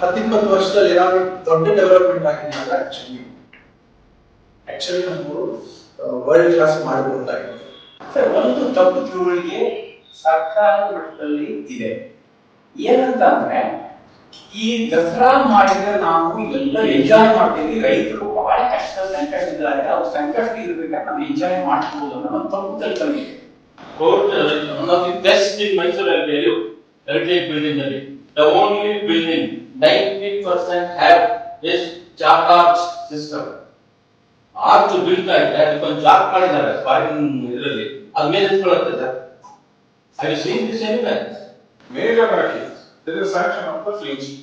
10-20 ವರ್ಷದಲ್ಲಿ ಏನಾದ್ರು ದೊಡ್ಡ ಡೆವಲಪ್ಮೆಂಟ್ ಆಗಿದೆ ಅಂದ್ರೆ ಆಕ್ಚುಲಿ ನಮ್ಮೂರು ವರ್ಲ್ಡ್ ಕ್ಲಾಸ್ ಮಾಡಬಹುದಾಗಿದೆ. ಒಂದು ತಪ್ಪು ತಿಳುವಳಿಕೆ ಸರ್ಕಾರದ ಮಟ್ಟದಲ್ಲಿ ಇದೆ. ಏನಂತ ಅಂದ್ರೆ ಈ ದಸರಾ ಮಾಡಿದ್ರೆ ನಾವು ಎಲ್ಲ ಎಂಜಾಯ್ ಮಾಡ್ತೀವಿ, ರೈತರು ಬಹಳ ಕಷ್ಟ ಸಂಕಷ್ಟಿದ್ದಾರೆ, ಅವ್ರ ಸಂಕಷ್ಟ ಇರ್ಬೇಕಾದ್ರೆ ನಾವು ಎಂಜಾಯ್ ಮಾಡ್ಬೋದು ಅನ್ನೋ ಒಂದು ತಪ್ಪು ಕಲ್ಪನೆ ಇದೆ. One of the best in Mysore, I'll tell you, heritage building ಅಲ್ಲಿ the only building 90% have this chalk arch system. Arch ಬೀಳ್ತಾ ಇದೆ, ಅದಕ್ಕೊಂದು ಚಾಕ್ ಮಾಡಿದ್ದಾರೆ ಫಾರಿನ್ ಇದರಲ್ಲಿ, ಅದ ಮೇಲೆ ನಿಂತ್ಕೊಳ್ಳುತ್ತೆ sir. Have you seen this anywhere? Major practice. There is sanction of the film city.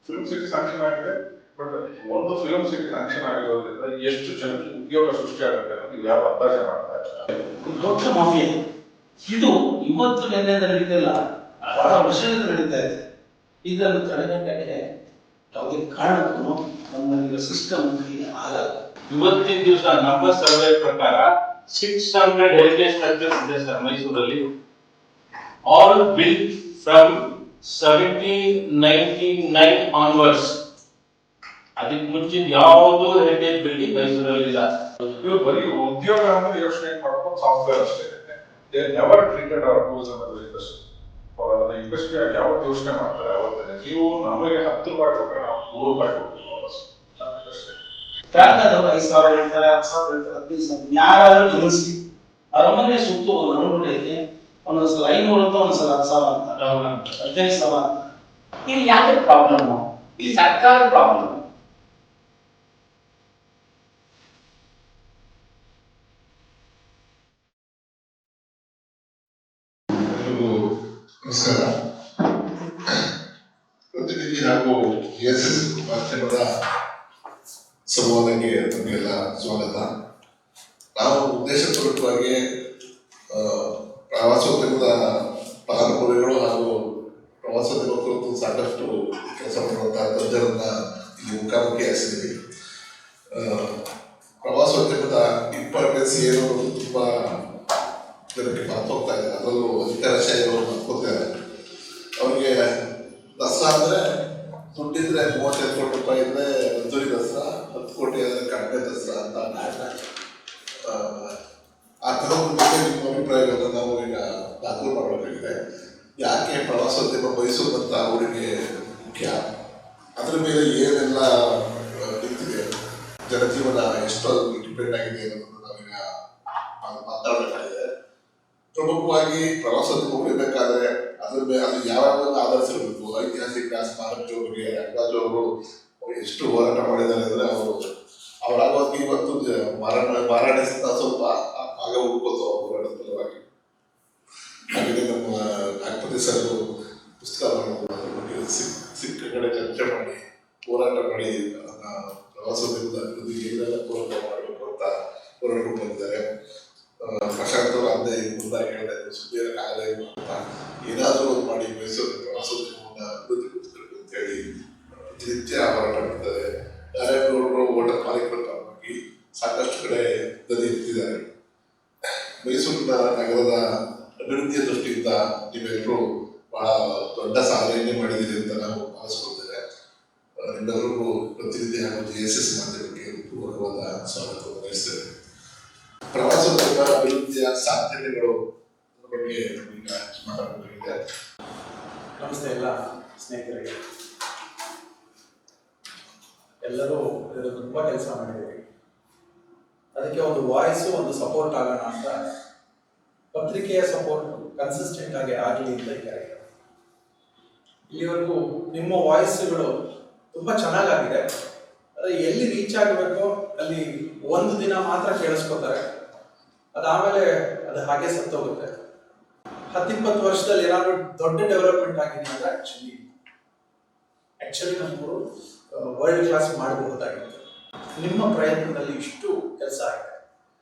Film city sanction ಆಗಿದೆ, but ಒಂದು ಫಿಲ್ಮ್ ಸಿಟಿ sanction ಆಗಿರೋದ್ರಿಂದ ಎಷ್ಟು ಜನಕ್ಕೆ ಉದ್ಯೋಗ ಸೃಷ್ಟಿ ಆಗುತ್ತೆ ಅನ್ನೋದು ಯಾವ ಅಂದಾಜ ಮಾಡ್ತಾ ಇದ್ದಾರೆ. ದೊಡ್ಡ ಮಾಫಿಯಾ ಇದು ಇವತ್ತು ನೆನ್ನೆ ನಡೀತಿಲ್ಲ, ಬಹಳ ವರ್ಷದಿಂದ ನಡೀತಾ ಇದೆ. ಇದನ್ನು ತಡೆಗಟ್ಟಕ್ಕೆ ಯಾವುದೇ ಕಾರಣಕ್ಕೂ ನಮ್ಮ ಸಿಸ್ಟಮ್ ಆಗಲ್ಲ. ಇವತ್ತಿನ ದಿವಸ ನಮ್ಮ ಸರ್ವೆ ಪ್ರಕಾರ 600 ಹೆರಿಟೇಜ್ ಸ್ಟ್ರಕ್ಚರ್ಸ್ ಇದೆ ಸರ್ ಮೈಸೂರಲ್ಲಿ, ಆಲ್ ಬಿಲ್ಟ್ ಫ್ರಮ್ 1799 ಆನ್ವರ್ಡ್ಸ್. ಅದಕ್ಕೆ ಮುಂಚಿನ ಯಾವುದು ಹೆರಿಟೇಜ್ ಬಿಲ್ಡಿಂಗ್ ಮೈಸೂರಲ್ಲಿ ಇಲ್ಲ. ಇವರು ಬರೀ ಉದ್ಯೋಗ ಅಂದ್ರೆ ಯೋಚನೆ ಮಾಡ್ಕೊಂಡು ಸಾಫ್ಟ್ವೇರ್ ಅಷ್ಟೇ, they never treated our tools ಅನ್ನೋದು ಇಂಡಸ್ಟ್ರಿ. ಅವರ ಇಂಡಸ್ಟ್ರಿ ಆಗಿ ಯಾವತ್ತು ಯೋಚನೆ ಮಾಡ್ತಾರೆ, ಅವತ್ತೇ ನೀವು ನಮಗೆ 10 ರೂಪಾಯಿ ಕೊಟ್ಟರೆ ನಾವು 100 ರೂಪಾಯಿ ಕೊಡ್ತೀವಿ ಅಷ್ಟೇ. ಫ್ಯಾಕ್ಟರ್ 5,000 ಹೇಳ್ತಾರೆ, 10,000 ಹೇಳ್ತಾರೆ, 15,000 ಯಾರಾದ್ರೂ ಗಮನಿಸಿ. ಅರಮನೆ ಸುತ್ತು ರೌಂಡ್ ಐತೆ, ಒಂದೊಂದ್ಸಲ 500 ಅಂತ, ಒಂದ್ಸಲ 10,000 ಅಂತ, 15,000 ಅಂತ. ಇಲ್ಲಿ ಯಾಕೆ ಪ್ರಾಬ್ಲಮ್? ಇಲ್ಲಿ ಸರ್ಕಾರ ಪ್ರಾಬ್ಲಮ್. ನಮಸ್ಕಾರ. ಪ್ರತಿನಿಧಿ ಹಾಗೂ ಎಸ್ಎಸ್ ಮಾಧ್ಯಮದ ಸಂವಾದಕ್ಕೆ ತಮಗೆಲ್ಲ ಸ್ವಾಗತ. ನಾವು ಉದ್ದೇಶಪೂರ್ವಕವಾಗಿ ಪ್ರವಾಸೋದ್ಯಮದ ಫಲಾನುಭವಿಗಳು ಹಾಗೂ ಪ್ರವಾಸೋದ್ಯಮ ಕುರಿತು ಸಾಕಷ್ಟು ಕೆಲಸ ಮಾಡುವಂತಹ ತಜ್ಞರನ್ನ ಇಲ್ಲಿ ಮುಖಾಮುಖಿ ಹಾಕಿದ್ದೀವಿ. ಪ್ರವಾಸೋದ್ಯಮದ ಇಂಪಾರ್ಟೆನ್ಸ್ ಏನು ಅನ್ನೋದು ತುಂಬಾ ಜನಕ್ಕೆ ಮರ್ತೋಗ್ತಾ ಇದೆ. ಅದರಲ್ಲೂ ಅಧಿಕಾರಶಾಹಿಗಳು ಮರ್ಕೋತಾರೆ. ಅವ್ರಿಗೆ ದಸರಾ ಅಂದರೆ ದುಡ್ಡಿದ್ರೆ 35 ಕೋಟಿ ರೂಪಾಯಿ ಇದ್ರೆ ಅದ್ದೂರಿ ದಸರಾ, 10 ಕೋಟಿ ಆದರೆ ಕಡಿಮೆ ದಸರಾ ಅಂತ ಆ ಥರದ ಬಗ್ಗೆ ನಿಮ್ಮ ಅಭಿಪ್ರಾಯಗಳನ್ನು ನಾವು ಈಗ ದಾಖಲು ಮಾಡಬೇಕಾಗಿದೆ. ಯಾಕೆ ಪ್ರವಾಸೋದ್ಯಮ ಮೈಸೂರು ಅಂತ ಅವರಿಗೆ ಮುಖ್ಯ, ಅದ್ರ ಮೇಲೆ ಏನೆಲ್ಲ ನಿಂತಿದೆ, ಜನಜೀವನ ಎಷ್ಟು ಡಿಪೆಂಡ್ ಆಗಿದೆ ಅನ್ನೋದನ್ನು ನಾವೀಗ ಮಾತಾಡಬೇಕಾಗಿದೆ. ಪ್ರಮುಖವಾಗಿ ಪ್ರವಾಸೋದ್ಯಮ ಉಳಿಬೇಕಾದ್ರೆ ಅದ್ರ ಮೇಲೆ ಅದು ಯಾವ್ಯಾವ ಆಧರಿಸಿರಬೇಕು. ಐತಿಹಾಸಿಕ ಸ್ಮಾರಕಗಳ ಬಗ್ಗೆ ರಂಗರಾಜು ಅವರು ಎಷ್ಟು ಹೋರಾಟ ಮಾಡಿದ್ದಾರೆ ಅಂದರೆ ಅವರಾಗೋದಕ್ಕೆ ಇವತ್ತು ಮಾರಾಣಿಸ್ತಾ ಸ್ವಲ್ಪ ಆಗ ಹುಡ್ಕೋದು ಅವರು ಹೋರಾಟದ ಫಲವಾಗಿ. ಹಾಗೆ ನಮ್ಮ ನಾಗಪತಿ ಸರ್ ಪುಸ್ತಕ ಸಿಕ್ಕ ಕಡೆ ಚರ್ಚೆ ಮಾಡಿ ಹೋರಾಟ ಮಾಡಿ ಅದನ್ನ ಪ್ರವಾಸೋದ್ಯಮದ ಅಭಿವೃದ್ಧಿಗೆ ಏನೆಲ್ಲ ಹೋರಾಟ ಮಾಡಬೇಕು ಅಂತ ಹೋರಾಟಕ್ಕೆ ಬಂದಿದ್ದಾರೆ. ಪ್ರಶಾಂತ್ ಅವರು ಅಂದೇ ಮುಂದಾಗಿ ಹೇಳಿದ್ರು, ಸುದ್ದಿಯನ್ನಾಗಲೇ ಅಂತ ಏನಾದರೂ ಒಂದು ಮಾಡಿ ಮೈಸೂರು ಪ್ರವಾಸೋದ್ಯಮವನ್ನು ಅಭಿವೃದ್ಧಿಪಡಿಸಬೇಕು ಅಂತೇಳಿ ನಿತ್ಯ ಹೋರಾಟ ಮಾಡ್ತಾರೆ. ನಾರಾಯಣಗೌಡರು ಹೋಟೆಲ್ ಮಾಲೀಕರ ಪರವಾಗಿ ಸಾಕಷ್ಟು ಕಡೆ ದನಿ ಎತ್ತಿದ್ದಾರೆ. ಮೈಸೂರಿನ ನಗರದ ಅಭಿವೃದ್ಧಿಯ ದೃಷ್ಟಿಯಿಂದ ನೀವೆಲ್ಲರೂ ಬಹಳ ದೊಡ್ಡ ಸಾಧನೆಯನ್ನೇ ಮಾಡಿದ್ದೀರಿ ಅಂತ ನಾವು ಭಾವಿಸ್ಕೊಳ್ತೇವೆ. ನಿಮ್ಮೆಲ್ಲರಿಗೂ ಪ್ರತಿನಿಧಿ ಹಾಗೂ JSS ಮಾಧ್ಯಮಕ್ಕೆ ಪೂರ್ವಕವಾದ ಸ್ವಾಗತವನ್ನು ವಹಿಸ್ತೇವೆ. ಪ್ರವಾಸೋದ್ಯಮ ಅಭಿವೃದ್ಧಿಯ ಸಾಧ್ಯತೆಗಳು ಬಗ್ಗೆ ಈಗ ಮಾತಾಡಬೇಕಾಗಿದೆ. ನಮಸ್ತೆ ಎಲ್ಲ ಸ್ನೇಹಿತರಿಗೆ. ಎಲ್ಲರೂ ತುಂಬಾ ಕೆಲಸ ಮಾಡಿದ್ದೀವಿ. ಅದಕ್ಕೆ ಒಂದು ವಾಯ್ಸು, ಒಂದು ಸಪೋರ್ಟ್ ಆಗೋಣ ಅಂತ ಪತ್ರಿಕೆಯ ಸಪೋರ್ಟ್ ಕನ್ಸಿಸ್ಟೆಂಟ್ ಆಗಿ ಆಗಲಿ ಅಂತ ಇದ್ದಾರೆ. ಇಲ್ಲಿವರೆಗೂ ನಿಮ್ಮ ವಾಯ್ಸ್ಗಳು ತುಂಬಾ ಚೆನ್ನಾಗಾಗಿದೆ. ಆದರೆ ಎಲ್ಲಿ ರೀಚ್ ಆಗಬೇಕೋ ಅಲ್ಲಿ ಒಂದು ದಿನ ಮಾತ್ರ ಕೇಳಿಸ್ಕೊತಾರೆ, ಅದಾದಮೇಲೆ ಅದು ಹಾಗೆ ಸತ್ತೋಗುತ್ತೆ. 10-20 ವರ್ಷದಲ್ಲಿ ಏನಾದ್ರು ದೊಡ್ಡ ಡೆವಲಪ್ಮೆಂಟ್ ಆಗಿದೆ ಅಂದ್ರೆ ಆಕ್ಚುಲಿ ನಮ್ಮೂರು ವರ್ಲ್ಡ್ ಕ್ಲಾಸ್ ಮಾಡಬಹುದಾಗಿತ್ತು. ನಿಮ್ಮ ಪ್ರಯತ್ನದಲ್ಲಿ ಇಷ್ಟು ಕೆಲಸ ಆಗಿದೆ.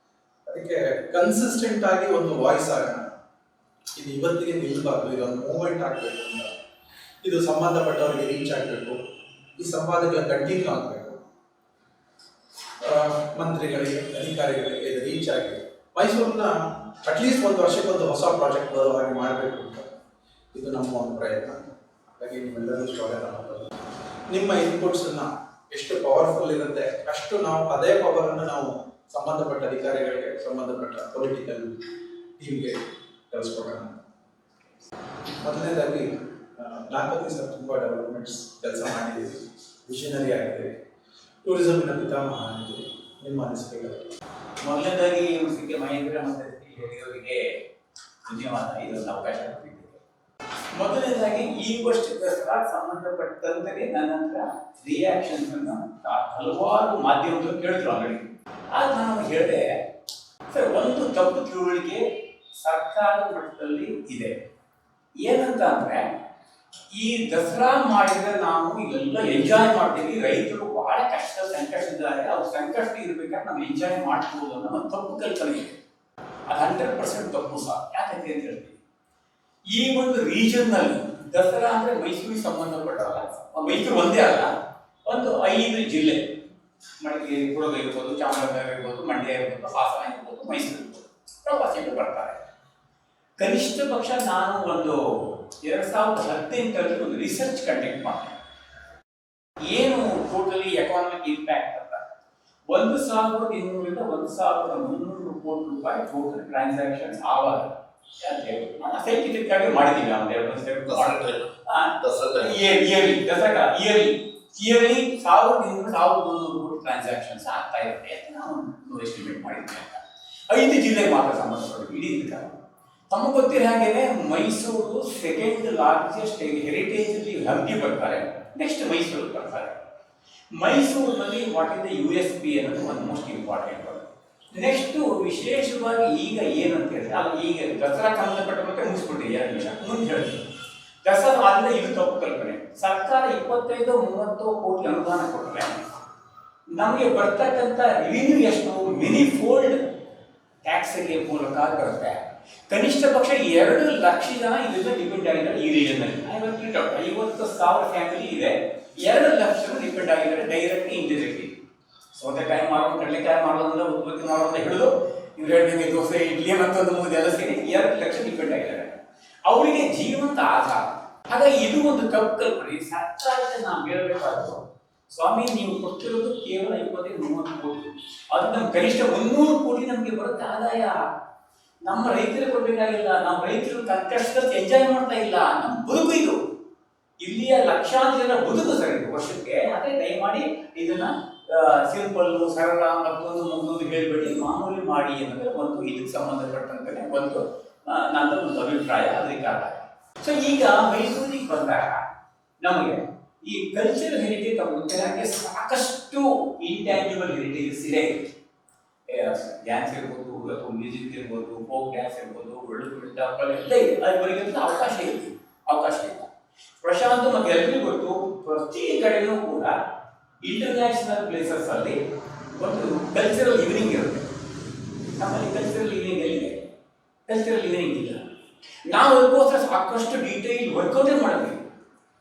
ಅದಕ್ಕೆ ಕನ್ಸಿಸ್ಟೆಂಟ್ ಆಗಿ ಒಂದು ವಾಯ್ಸ್ ಆಗೋಣ. ಇದು ಇವತ್ತಿಗೆ ನಿಲ್ಬಾರ್ದು, ಇದೊಂದು ಮೂವ್ಮೆಂಟ್ ಆಗಬೇಕು ಅಂತ. ಇದು ಸಂಬಂಧಪಟ್ಟವರಿಗೆ ರೀಚ್ ಆಗಬೇಕು. ಈ ಸಂವಾದಗಳ ಕಂಟಿನ್ಯೂ ಆಗಬೇಕು. ಮಂತ್ರಿಗಳಿಗೆ, ಅಧಿಕಾರಿಗಳಿಗೆ ಇದು ರೀಚ್ ಆಗಿ ಮೈಸೂರನ್ನ ಅಟ್ಲೀಸ್ಟ್ ಒಂದು ವರ್ಷಕ್ಕೊಂದು ಹೊಸ ಪ್ರಾಜೆಕ್ಟ್ ಬರೋ ಹಾಗೆ ಮಾಡಬೇಕು ಅಂತ ಇದು ನಮ್ಮ ಒಂದು ಪ್ರಯತ್ನ. ಹಾಗಾಗಿ ನಿಮ್ಮೆಲ್ಲರೂ ಸ್ವಾಗತ ಮಾಡೋದು. ನಿಮ್ಮ ಇನ್ಪುಟ್ಸ್ ಅನ್ನ ಎಷ್ಟು ಪವರ್ಫುಲ್ ಇರುತ್ತೆ ಅಷ್ಟು ನಾವು ಅದೇ ಪವರ್ ಅನ್ನು ನಾವು ಸಂಬಂಧಪಟ್ಟ ಅಧಿಕಾರಿಗಳಿಗೆ, ಸಂಬಂಧಪಟ್ಟ ಪೊಲಿಟಿಕಲ್ ಟೀಮ್ಗೆ ಕಳಿಸ್ಕೊಡೋಣ. ಮೊದಲನೇದಾಗಿ ನಾಲ್ಕು ಸರ್ ತುಂಬ ಡೆವಲಪ್ಮೆಂಟ್ಸ್ ಕೆಲಸ ಮಾಡಿದ್ದೀವಿ, ವಿಷನರಿ ಆಗಿದ್ದೀವಿ, ಟೂರಿಸಮಿನ ಪಿತಾಮಹ ಆಗಿದ್ದೀವಿ. ನಿಮ್ಮ ಅನಿಸಿಕೆಗಳು? ಮೊದಲನೇದಾಗಿ ಸಿ.ಕೆ. ಮಹೇಂದ್ರ ಮತ್ತು ಹೇಳಿಯವರಿಗೆ ಧನ್ಯವಾದ, ಇದೊಂದು ಅವಕಾಶ ಕೊಟ್ಟಿದ್ದೇವೆ. ಮೊದಲನೇದಾಗಿ ಈ ವರ್ಷ ದಸರಾ ಸಂಬಂಧಪಟ್ಟಂತೆ ನನ್ನ ಹತ್ರ ರಿಯಾಕ್ಷನ್ಸ್ ಅನ್ನು ಹಲವಾರು ಮಾಧ್ಯಮಗಳು ಕೇಳಿದ್ರು ಆಲ್ರೆಡಿ. ಆಗ ನಾನು ಹೇಳಿದೆ, ಸರ್ ಒಂದು ತಪ್ಪು ತಿಳುವಳಿಕೆ ಸರ್ಕಾರದ ಮಟ್ಟದಲ್ಲಿ ಇದೆ. ಏನಂತ ಅಂದ್ರೆ ಈ ದಸರಾ ಮಾಡಿದ್ರೆ ನಾವು ಇವೆಲ್ಲ ಎಂಜಾಯ್ ಮಾಡ್ತೀವಿ, ರೈತರು ಬಹಳ ಸಂಕಷ್ಟದಿದ್ದಾರೆ, ಅವ್ರು ಸಂಕಷ್ಟ ಇರ್ಬೇಕಾದ್ರೆ ನಾವು ಎಂಜಾಯ್ ಮಾಡ್ಬೋದು ಅನ್ನೋ ಒಂದು ತಪ್ಪು ಕಲ್ಪನೆ ಇದೆ. ಅದು 100% ತಪ್ಪು ಸಹ. ಯಾಕಂತ ಹೇಳ್ತೀವಿ, ಈ ಒಂದು ರೀಜನ್ ನಲ್ಲಿ ದಸರಾ ಅಂದ್ರೆ ಮೈಸೂರಿಗೆ ಸಂಬಂಧಪಟ್ಟಲ್ಲ, ಮೈಸೂರು ಒಂದೇ ಅಲ್ಲ, ಒಂದು 5 ಜಿಲ್ಲೆ, ಮಡಿಕೇರಿ, ಕೊಡಗು ಇರ್ಬೋದು, ಚಾಮರಾಜನಗರ ಇರ್ಬೋದು, ಮಂಡ್ಯ ಇರ್ಬೋದು, ಹಾಸನ ಇರ್ಬೋದು, ಮೈಸೂರು ಇರ್ಬೋದು, ಪ್ರವಾಸಿಗರು ಬರ್ತಾರೆ. ಕನಿಷ್ಠ ಪಕ್ಷ ನಾನು ಒಂದು 2018 ಒಂದು ರಿಸರ್ಚ್ ಕಂಡಕ್ಟ್ ಮಾಡಿದೆ. ಏನು ಟೋಟಲಿ ಎಕಾನಮಿಕ್ ಇಂಪ್ಯಾಕ್ಟ್ ಅಂತ 1,200ರಿಂದ 1,300 ಕೋಟಿ ರೂಪಾಯಿ ಟೋಟಲ್ ಟ್ರಾನ್ಸಾಕ್ಷನ್ಸ್ ಆವಾಗ ಸೈಂಟಿಫಿಕ್ ಆಗಿ ಮಾಡಿದ್ದೀವಿ. ಇಯರ್ಲಿ 1,200 ಕೋಟಿ ಟ್ರಾನ್ಸಾಕ್ಷನ್ಸ್ ಆಗ್ತಾ ಇರುತ್ತೆ ಅಂತ ನಾವು ಎಸ್ಟಿಮೇಟ್ ಮಾಡಿದ್ವಿ. 5 ಜಿಲ್ಲೆಗೆ ಮಾತ್ರ ಸಂಬಂಧಪಟ್ಟು ಇಡೀ ತಮಗೆ ಗೊತ್ತಿರೋ ಹಾಗೇನೆ Mysuru second largest heritage Hampi ಬರ್ತಾರೆ, ನೆಕ್ಸ್ಟ್ ಮೈಸೂರು ಬರ್ತಾರೆ. ಮೈಸೂರಿನಲ್ಲಿ ವಾಟ್ ಇಸ್ ದ USP ಅನ್ನೋದು ಒಂದು ಮೋಸ್ಟ್ ಇಂಪಾರ್ಟೆಂಟ್. ನೆಕ್ಸ್ಟ್ ವಿಶೇಷವಾಗಿ ಈಗ ಏನಂತ ಹೇಳಿದ್ರೆ, ಅದು ಈಗ ದಸರಾ ಸಂಬಂಧಪಟ್ಟ ಬಗ್ಗೆ ಮುಗಿಸ್ಬಿಟ್ಟಿದೆ 2 ನಿಮಿಷ ಮುಂದೆ ಹೇಳ್ತೀವಿ. ದಸರಾ ಆದ್ರೆ ಇದು ತಪ್ಪು ಕಲ್ಪನೆ. ಸರ್ಕಾರ 25-30 ಕೋಟಿ ಅನುದಾನ ಕೊಟ್ಟರೆ ನಮಗೆ ಬರ್ತಕ್ಕಂಥ ರೆವಿನ್ಯೂ ಎಷ್ಟು ಮಿನಿಫೋಲ್ಡ್ ಟ್ಯಾಕ್ಸ್ಗೆ ಮೂಲಕ ಬರುತ್ತೆ. ಕನಿಷ್ಠ ಪಕ್ಷ 2 ಲಕ್ಷ ಜನ ಇದರಿಂದ ಡಿಪೆಂಡ್ ಆಗಿದ್ದಾರೆ ಈ ರೀಜನ್ನಲ್ಲಿ. 50,000 ಫ್ಯಾಮಿಲಿ ಇದೆ, 2 ಲಕ್ಷ ಡಿಪೆಂಡ್ ಆಗಿದ್ದಾರೆ ಡೈರೆಕ್ಟ್ ಇಂಡೈರೆಕ್ಟ್ಲಿ. ಸೌತೆಕಾಯಿ ಮಾರೋದು, ಕಡಲೆಕಾಯಿ ಮಾರೋದ್ರಿಂದ, ಉತ್ಪತ್ತಿ ಮಾಡೋದ್ರಿಂದ ಹಿಡಿದು ಇವ್ರು ಹೇಳಿದಂಗೆ ದೋಸೆ, ಇಡ್ಲಿ ಮತ್ತೊಂದು ಮೂರು ಎಲ್ಲ ಸೇರಿ 2 ಲಕ್ಷ ಡಿಪೆಂಡ್ ಆಗಿದ್ದಾರೆ. ಅವರಿಗೆ ಜೀವಂತ ಆಧಾರ. ಹಾಗಾಗಿ ಇದು ಒಂದು ತಪ್ಪು ಕಲ್ಪನೆ. ಸರ್ಕಾರಕ್ಕೆ ನಾವು ಹೇಳಬೇಕಾದ್ರು, ಸ್ವಾಮಿ ನೀವು ಕೊಟ್ಟಿರೋದು ಕೇವಲ 25-30 ಕೋಟಿ, ಅದು ನಮ್ಗೆ ಕನಿಷ್ಠ 300 ಕೋಟಿ ನಮಗೆ ಬರುತ್ತೆ ಆದಾಯ. ನಮ್ಮ ರೈತರು ಕೊಡಬೇಕಾಗಿಲ್ಲ, ನಮ್ಮ ರೈತರು ಕಷ್ಟಕ್ಕೆ ಎಂಜಾಯ್ ಮಾಡ್ತಾ ಇಲ್ಲ. ನಮ್ಮ ಬದುಕು ಇದು, ಇಲ್ಲಿಯ ಲಕ್ಷಾಂತರ ಜನ ಬದುಕು ಸರ್ ಇದು ವರ್ಷಕ್ಕೆ. ಅದೇ ದಯಮಾಡಿ ಇದನ್ನ ಸಿಂಪಲ್, ಸರಳ, ಮತ್ತೊಂದು ಹೇಳ್ಬೇಡಿ, ಮಾಮೂಲಿ ಮಾಡಿ ಅನ್ನೋದ್ರೆ ಒಂದು ಇದಕ್ಕೆ ಸಂಬಂಧಪಟ್ಟಂತೆ ಒಂದು ನನ್ನ ಒಂದು ಅಭಿಪ್ರಾಯ. ಅದಕ್ಕೆ ಕಾರಣ. ಸೊ ಈಗ ಮೈಸೂರಿಗೆ ಬಂದಾಗ ನಮಗೆ ಈ ಕಲ್ಚರಲ್ ಹೆರಿಟೇಜ್ ತಗೊಂಡ್ರೆ ಸಾಕಷ್ಟು ಇಂಟ್ಯಾಂಜಿಬಲ್ ಹೆರಿಟೇಜಸ್ ಇದೆ. ಡ್ಯಾನ್ಸ್ ಇರ್ಬೋದು, ಅಥವಾ ಮ್ಯೂಸಿಕ್ ಇರ್ಬೋದು, ಫೋಕ್ ಡ್ಯಾನ್ಸ್ ಇರ್ಬೋದು, ಎಲ್ಲ ಇದೆ. ಅದವರೆಗೆ ಅವಕಾಶ ಇಲ್ಲ. ಪ್ರಶಾಂತ್ ಮತ್ತೆ ಎಲ್ಲರಿಗೂ ಗೊತ್ತು, ಪ್ರತಿ ಕಡೆಯೂ ಕೂಡ ಇಂಟರ್ನ್ಯಾಷನಲ್ ಪ್ಲೇಸಸ್ ಅಲ್ಲಿ ಒಂದು ಕಲ್ಚರಲ್ ಈವ್ನಿಂಗ್ ಇರುತ್ತೆ. ನಮ್ಮಲ್ಲಿ ಕಲ್ಚರಲ್ ಈವ್ನಿಂಗ್ ಎಲ್ಲಿದೆ? ಕಲ್ಚರಲ್ ಈವ್ನಿಂಗ್ ಇಲ್ಲ. ನಾವು ಅದಕ್ಕೋಸ್ಕರ ಸಾಕಷ್ಟು ಡೀಟೇಲ್ ವರ್ಕೌಟೇ ಮಾಡಿದ್ವಿ.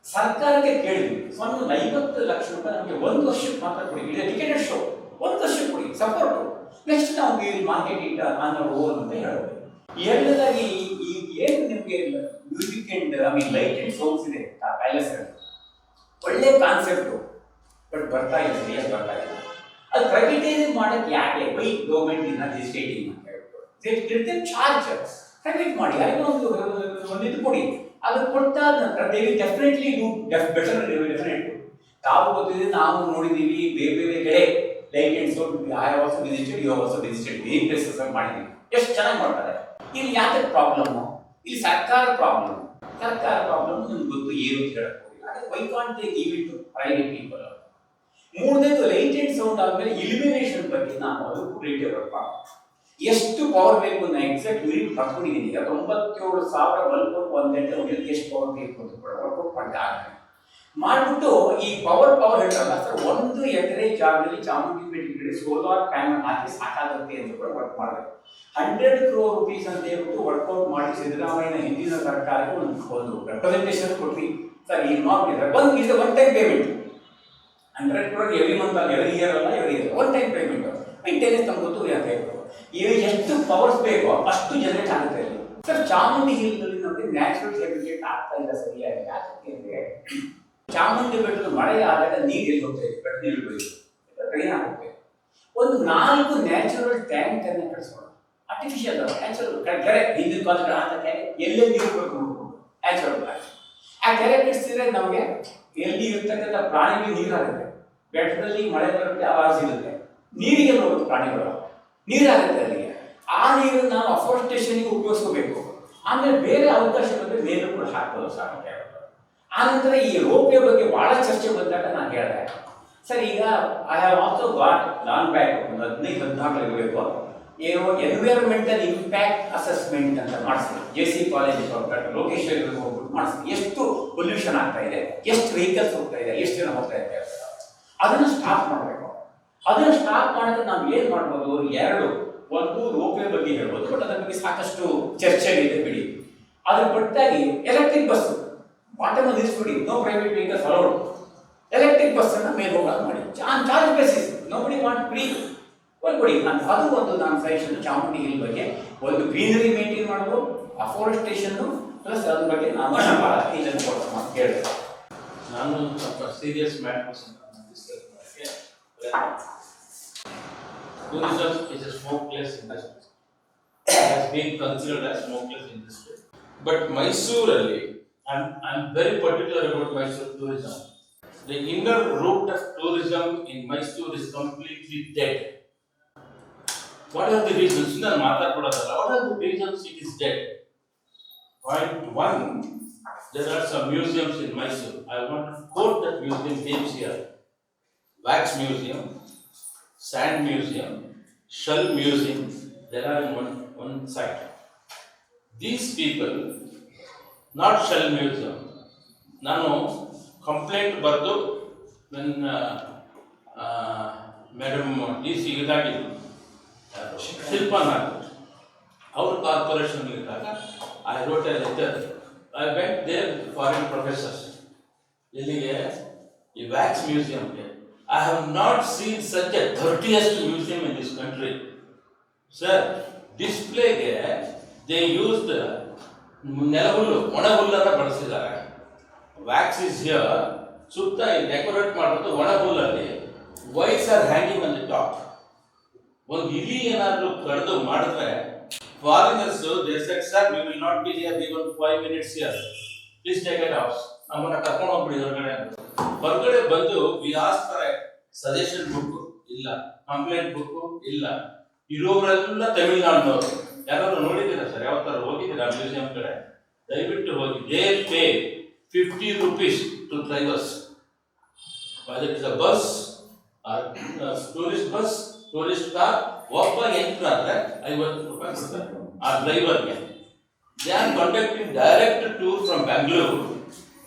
ಸರ್ಕಾರಕ್ಕೆ ಕೇಳಿದ್ವಿ, ಸ್ವಾಮಿ 50 ಲಕ್ಷ ರೂಪಾಯಿ ನಮಗೆ 1 ವರ್ಷಕ್ಕೆ ಮಾತ್ರ ಕೊಡಿ, ಇದು ಟಿಕೆಟೆಡ್ ಶೋ, 1 ವರ್ಷಕ್ಕೆ ಕೊಡಿ ಸಪೋರ್ಟು. ನೆಕ್ಸ್ಟ್ ನಾವು ಈ ಮಾರ್ಕೆಟ್ ಇಟ್ಟ ಅನ್ನೋ ಓನ್ ಅಂತ ಹೇಳೋದು. ಎರಡನೇದಾಗಿ ಈಗ ಏನು ನಿಮಗೆ music and light and sounds ಇದೆ ಪ್ಯಾಲೇಸ್, ಒಳ್ಳೆ ಕಾನ್ಸೆಪ್ಟು, ಬಟ್ ಬರ್ತಾ ಇಲ್ಲ, ಸರಿಯಾಗಿ ಬರ್ತಾ ಇಲ್ಲ. ಅದು ಪ್ರೈವೇಟೈಸ್ ಮಾಡಕ್ಕೆ ಯಾಕೆ ಬೈ ಗೌರ್ಮೆಂಟ್ ಇನ್ನ ಲೆಜಿಸ್ಲೇಟಿಂಗ್ ಅಂತ ಹೇಳ್ಬಿಟ್ಟು ಚಾರ್ಜ್ ಪ್ರೈವೇಟ್ ಮಾಡಿ, ಅದಕ್ಕೆ ಒಂದು ಇದು ಕೊಡಿ. ಅದು ಕೊಟ್ಟಾದ ನಂತರ they will definitely do better. Definite ತಾವು ಗೊತ್ತಿದೆ, ನಾವು ನೋಡಿದ್ದೀವಿ ಬೇರೆ ಬೇರೆ ಕಡೆ light and sound. I have also visited, you have also visited, ಬೇರೆ ಪ್ಲೇಸಸ್ ಮಾಡಿದ್ದೀವಿ. ಎಷ್ಟು ಚೆನ್ನಾಗಿ ಮಾಡ್ತಾರೆ. ಇಲ್ಲಿ ಯಾಕೆ ಪ್ರಾಬ್ಲಮ್ಮು? ಇಲ್ಲಿ ಸರ್ಕಾರ ಪ್ರಾಬ್ಲಮ್ ನಿಮ್ಗೆ ಗೊತ್ತು ಏನು ಅಂತ ಹೇಳಕ್ ಹೋಗಿ. ಅದೇ why can't they give it to private people. ಮೂರನೇದು ಲೈಟ್ ಅಂಡ್ ಸೌಂಡ್ ಆದ್ಮೇಲೆ ಇಲ್ಯುಮಿನೇಷನ್ ಬಗ್ಗೆ ನಾವು ಅದಕ್ಕೂ ರೇಟ್ ವರ್ಕ್ ಮಾಡ್ತೀವಿ. ಎಷ್ಟು ಪವರ್ ಬೇಕು ಅಂತ ಎಕ್ಸಾಕ್ಟ್ ಯೂನಿಟ್ ಬರ್ಕೊಂಡಿದ್ದೀನಿ. 97,000 ಬಲ್ಬ್ 1 ಗಂಟೆ ಹೊಡೆಯೋದಕ್ಕೆ ಎಷ್ಟು ಪವರ್ ಬೇಕು ಅಂತ ವರ್ಕೌಟ್ ಮಾಡಿಬಿಟ್ಟು ಈ ಪವರ್ ಹೇಳ್ತಾರಲ್ಲ ಸರ್, 1 ಎಕರೆ ಜಾಗದಲ್ಲಿ ಚಾಮುಂಡಿ ಬೆಟ್ಟ ಸೋಲಾರ್ ಪ್ಯಾನಲ್ ಹಾಕಿ ಸಾಕಾಗುತ್ತೆ ಅಂತ ಕೂಡ ವರ್ಕ್ ಮಾಡಬೇಕು. 100 crore rupees ಅಂತ ಹೇಳ್ಬಿಟ್ಟು ವರ್ಕೌಟ್ ಮಾಡಿ ಸಿದ್ದರಾಮಯ್ಯನ ಹಿಂದಿನ ಸರ್ಕಾರಕ್ಕೆ ಒಂದು ರೆಪ್ರೆಸೆಂಟೇಷನ್ ಕೊಟ್ವಿ. ಸರ್ ಈ one time payment 100 crore every month ಅಲ್ಲ, ಎವ್ರಿ ಇಯರ್ ಅಲ್ಲ, every year one time payment. Maintenance ನಮ್ಗೆ ಗೊತ್ತು ಅಂತ ಹೇಳ್ಬೋದು. ಎಷ್ಟು ಪವರ್ಸ್ ಬೇಕೋ ಅಷ್ಟು ಜನರೇಟ್ ಆಗುತ್ತೆ ಸರ್. ಚಾಮುಂಡಿ ಹಿಲ್ನಲ್ಲಿ ನಮಗೆ ನ್ಯಾಚುರಲ್ ಹೆಬಿಟೇಟ್ ಆಗ್ತಾ ಇಲ್ಲ ಸರಿಯಾಗಿ. ಯಾಕೆ ಚಾಮುಂಡಿ ಬೆಟ್ಟದ ಮಳೆ ಆದಾಗ ನೀರು ಎಲ್ಲಿ ಹೋಗ್ತಾ ಇದೆ, ಬೆಟ್ಟ ನೀರು ಬೆಳೆಯುತ್ತೆ, ಡ್ರೈನ್ ಆಗುತ್ತೆ. ಒಂದು 4 ನ್ಯಾಚುರಲ್ ಟ್ಯಾಂಕ್ ಅನ್ನ ಕಳಿಸೋಣ, ಆರ್ಟಿಫಿಷಿಯಲ್ ನ್ಯಾಚುರಲ್ ಕೆರೆ, ಹಿಂದಿನ ಕಾಲದ ಅಂತ ಕೆರೆ ಎಲ್ಲೇ ನೀರು ಬೇಕು ನ್ಯಾಚುರಲ್. ಆ ಕೆರೆ ಕಟ್ಟಿಸಿದ್ರೆ ನಮಗೆ ಎಲ್ಲಿ ಇರ್ತಕ್ಕಂಥ ಪ್ರಾಣಿಗಳಿಗೆ ನೀರಾಗುತ್ತೆ. ಬೆಟ್ಟದಲ್ಲಿ ಮಳೆ ಬರುತ್ತೆ, ಆವಾಜ ಸಿಗುತ್ತೆ, ನೀರಿಗೆ ಬರುತ್ತೆ, ಪ್ರಾಣಿಗಳು ನೀರಾಗುತ್ತೆ ಅಲ್ಲಿಗೆ. ಆ ನೀರನ್ನು ನಾವು ಅಫೋರ್ಸ್ಟೇಷನ್ಗೆ ಉಪಯೋಗಿಸ್ಕೋಬೇಕು. ಆಮೇಲೆ ಬೇರೆ ಅವಕಾಶ ಬಂದರೆ ಮೇಲೂ ಕೂಡ ಹಾಕ್ಬೋದು ಸಾಧ್ಯ. ಆನಂತರ ಈ ರೋಪ್ವೇ ಬಗ್ಗೆ ಬಹಳ ಚರ್ಚೆ ಬಂದಾಗ ನಾನು ಹೇಳಿದೆ, ಸರ್ ಈಗ I have also got long back ಒಂದು 15-14 ಇರಬೇಕು, ಏನು ಎನ್ವಿರಾನ್ಮೆಂಟಲ್ ಇಂಪ್ಯಾಕ್ಟ್ ಅಸೆಸ್ಮೆಂಟ್ ಅಂತ ಮಾಡಿಸ್ತೀವಿ. JC ಕಾಲೇಜ್ ಲೋಕೇಶ್ವರಿಗೆ ಹೋಗ್ಬಿಟ್ಟು ಮಾಡಿಸ್ತೀವಿ. ಎಷ್ಟು ಪೊಲ್ಯೂಷನ್ ಆಗ್ತಾ ಇದೆ, ಎಷ್ಟು ವೆಹಿಕಲ್ಸ್ ಹೋಗ್ತಾ ಇದೆ, ಎಷ್ಟು ಜನ ಹೋಗ್ತಾ ಇದೆ, ಅದನ್ನು ಸ್ಟಾಪ್ ಮಾಡಬೇಕು. ಅದನ್ನು ಸ್ಟಾಪ್ ಮಾಡಿದ್ರೆ ನಾವು ಏನು ಮಾಡ್ಬೋದು? 2, ಒಂದು ರೋಪ್ವೇ ಬಗ್ಗೆ ಹೇಳ್ಬೋದು, ಬಟ್ ಅದರ ಬಗ್ಗೆ ಸಾಕಷ್ಟು ಚರ್ಚೆ ಇದೆ ಬಿಡಿ. ಅದ್ರ ಬಟ್ಟಾಗಿ ಎಲೆಕ್ಟ್ರಿಕ್ ಬಸ್ ಬಾಟಮ್ ನಿಲ್ಲಿಸ್ಬಿಡಿ, no private vehicles allowed. Electric bus ಅನ್ನ ಮೇಲೆ ಹೋಗೋದು ಮಾಡಿ, charge basis, nobody want free ಕೊಡಿ. ಅದು ಒಂದು ನಾನು ಸಜೆಷನ್ ಚಾಮುಂಡಿ ಹಿಲ್ ಬಗ್ಗೆ. ಒಂದು ಗ್ರೀನರಿ ಮೇಂಟೈನ್ ಮಾಡೋದು, ಅಫೋರೆಸ್ಟೇಷನ್ ಪ್ಲಸ್ ಅದ್ರ ಬಗ್ಗೆ ನಾನು ಭಾಳ ಇದನ್ನು ಕೊಡ್ತೀನಿ ಅಂತ ಹೇಳಿದೆ. ನಾನು ಸ್ವಲ್ಪ ಸೀರಿಯಸ್ ಮ್ಯಾಟರ್ಸ್ ಡಿಸ್ಕಸ್ ಮಾಡೋಕ್ಕೆ, tourism is a smokeless industry. It has been considered as smokeless industry. But Mysore, I'm very particular about Mysore tourism. The inner root of tourism in Mysore is completely dead. What are the reasons? What are the reasons it is dead? Point 1, there are some museums in Mysore. I want to quote that museum names here. Wax Museum, Sand Museum, Shell Museum, they are in one side. These people, not Shell Museum. Nano complaint bardu when Madam DC Idagi Shilpa Nagar, our corporation Idaga, I wrote a letter. I went there with foreign professors. A wax museum there. I have not seen such a dirtiest museum in this country. Sir, display they used ನೆಲಹುಲ್ಲು, ಒಣ ಹುಲ್ಲನ್ನು ಬಳಸಿದ್ದಾರೆ. Wax is here, ಸುತ್ತ decorate ಮಾಡೋದು ಒಣ ಹುಲ್ಲಲ್ಲಿ, weights are hanging on the top. ಒಂದು ಇಲಿ ಏನಾದರೂ ಕಳೆದು ಮಾಡಿದ್ರೆ foreigners they said sir we will not be here even 5 minutes here, please take it out, ನಮ್ಮನ್ನ ಕರ್ಕೊಂಡು ಹೋಗ್ಬಿಡಿ ಹೊರಗಡೆ. ಹೊರಗಡೆ ಬಂದು we ask for a suggestion book ಇಲ್ಲ, ಕಂಪ್ಲೇಂಟ್ ಬುಕ್ ಇಲ್ಲ. ಇರೋರೆಲ್ಲ ತಮಿಳುನಾಡಿನವರು. ಯಾರಾದ್ರೂ ನೋಡಿದ್ದೀರಾ ಸರ್? ಯಾವ ತರ ಹೋಗಿದ್ದೀರಾ ಮ್ಯೂಸಿಯಂ ಕಡೆ? ದಯವಿಟ್ಟು ಹೋಗಿ. They pay 50 rupees to drivers. whether it is a bus or tourist bus, tourist car, ಒಬ್ಬ ಎಂಟ್ರ್ ಆದ್ರೆ 50 ರೂಪಾಯಿ ಕೊಡ್ತಾರೆ ಆ ಡ್ರೈವರ್ಗೆ. They are conducting direct tour from Bangalore.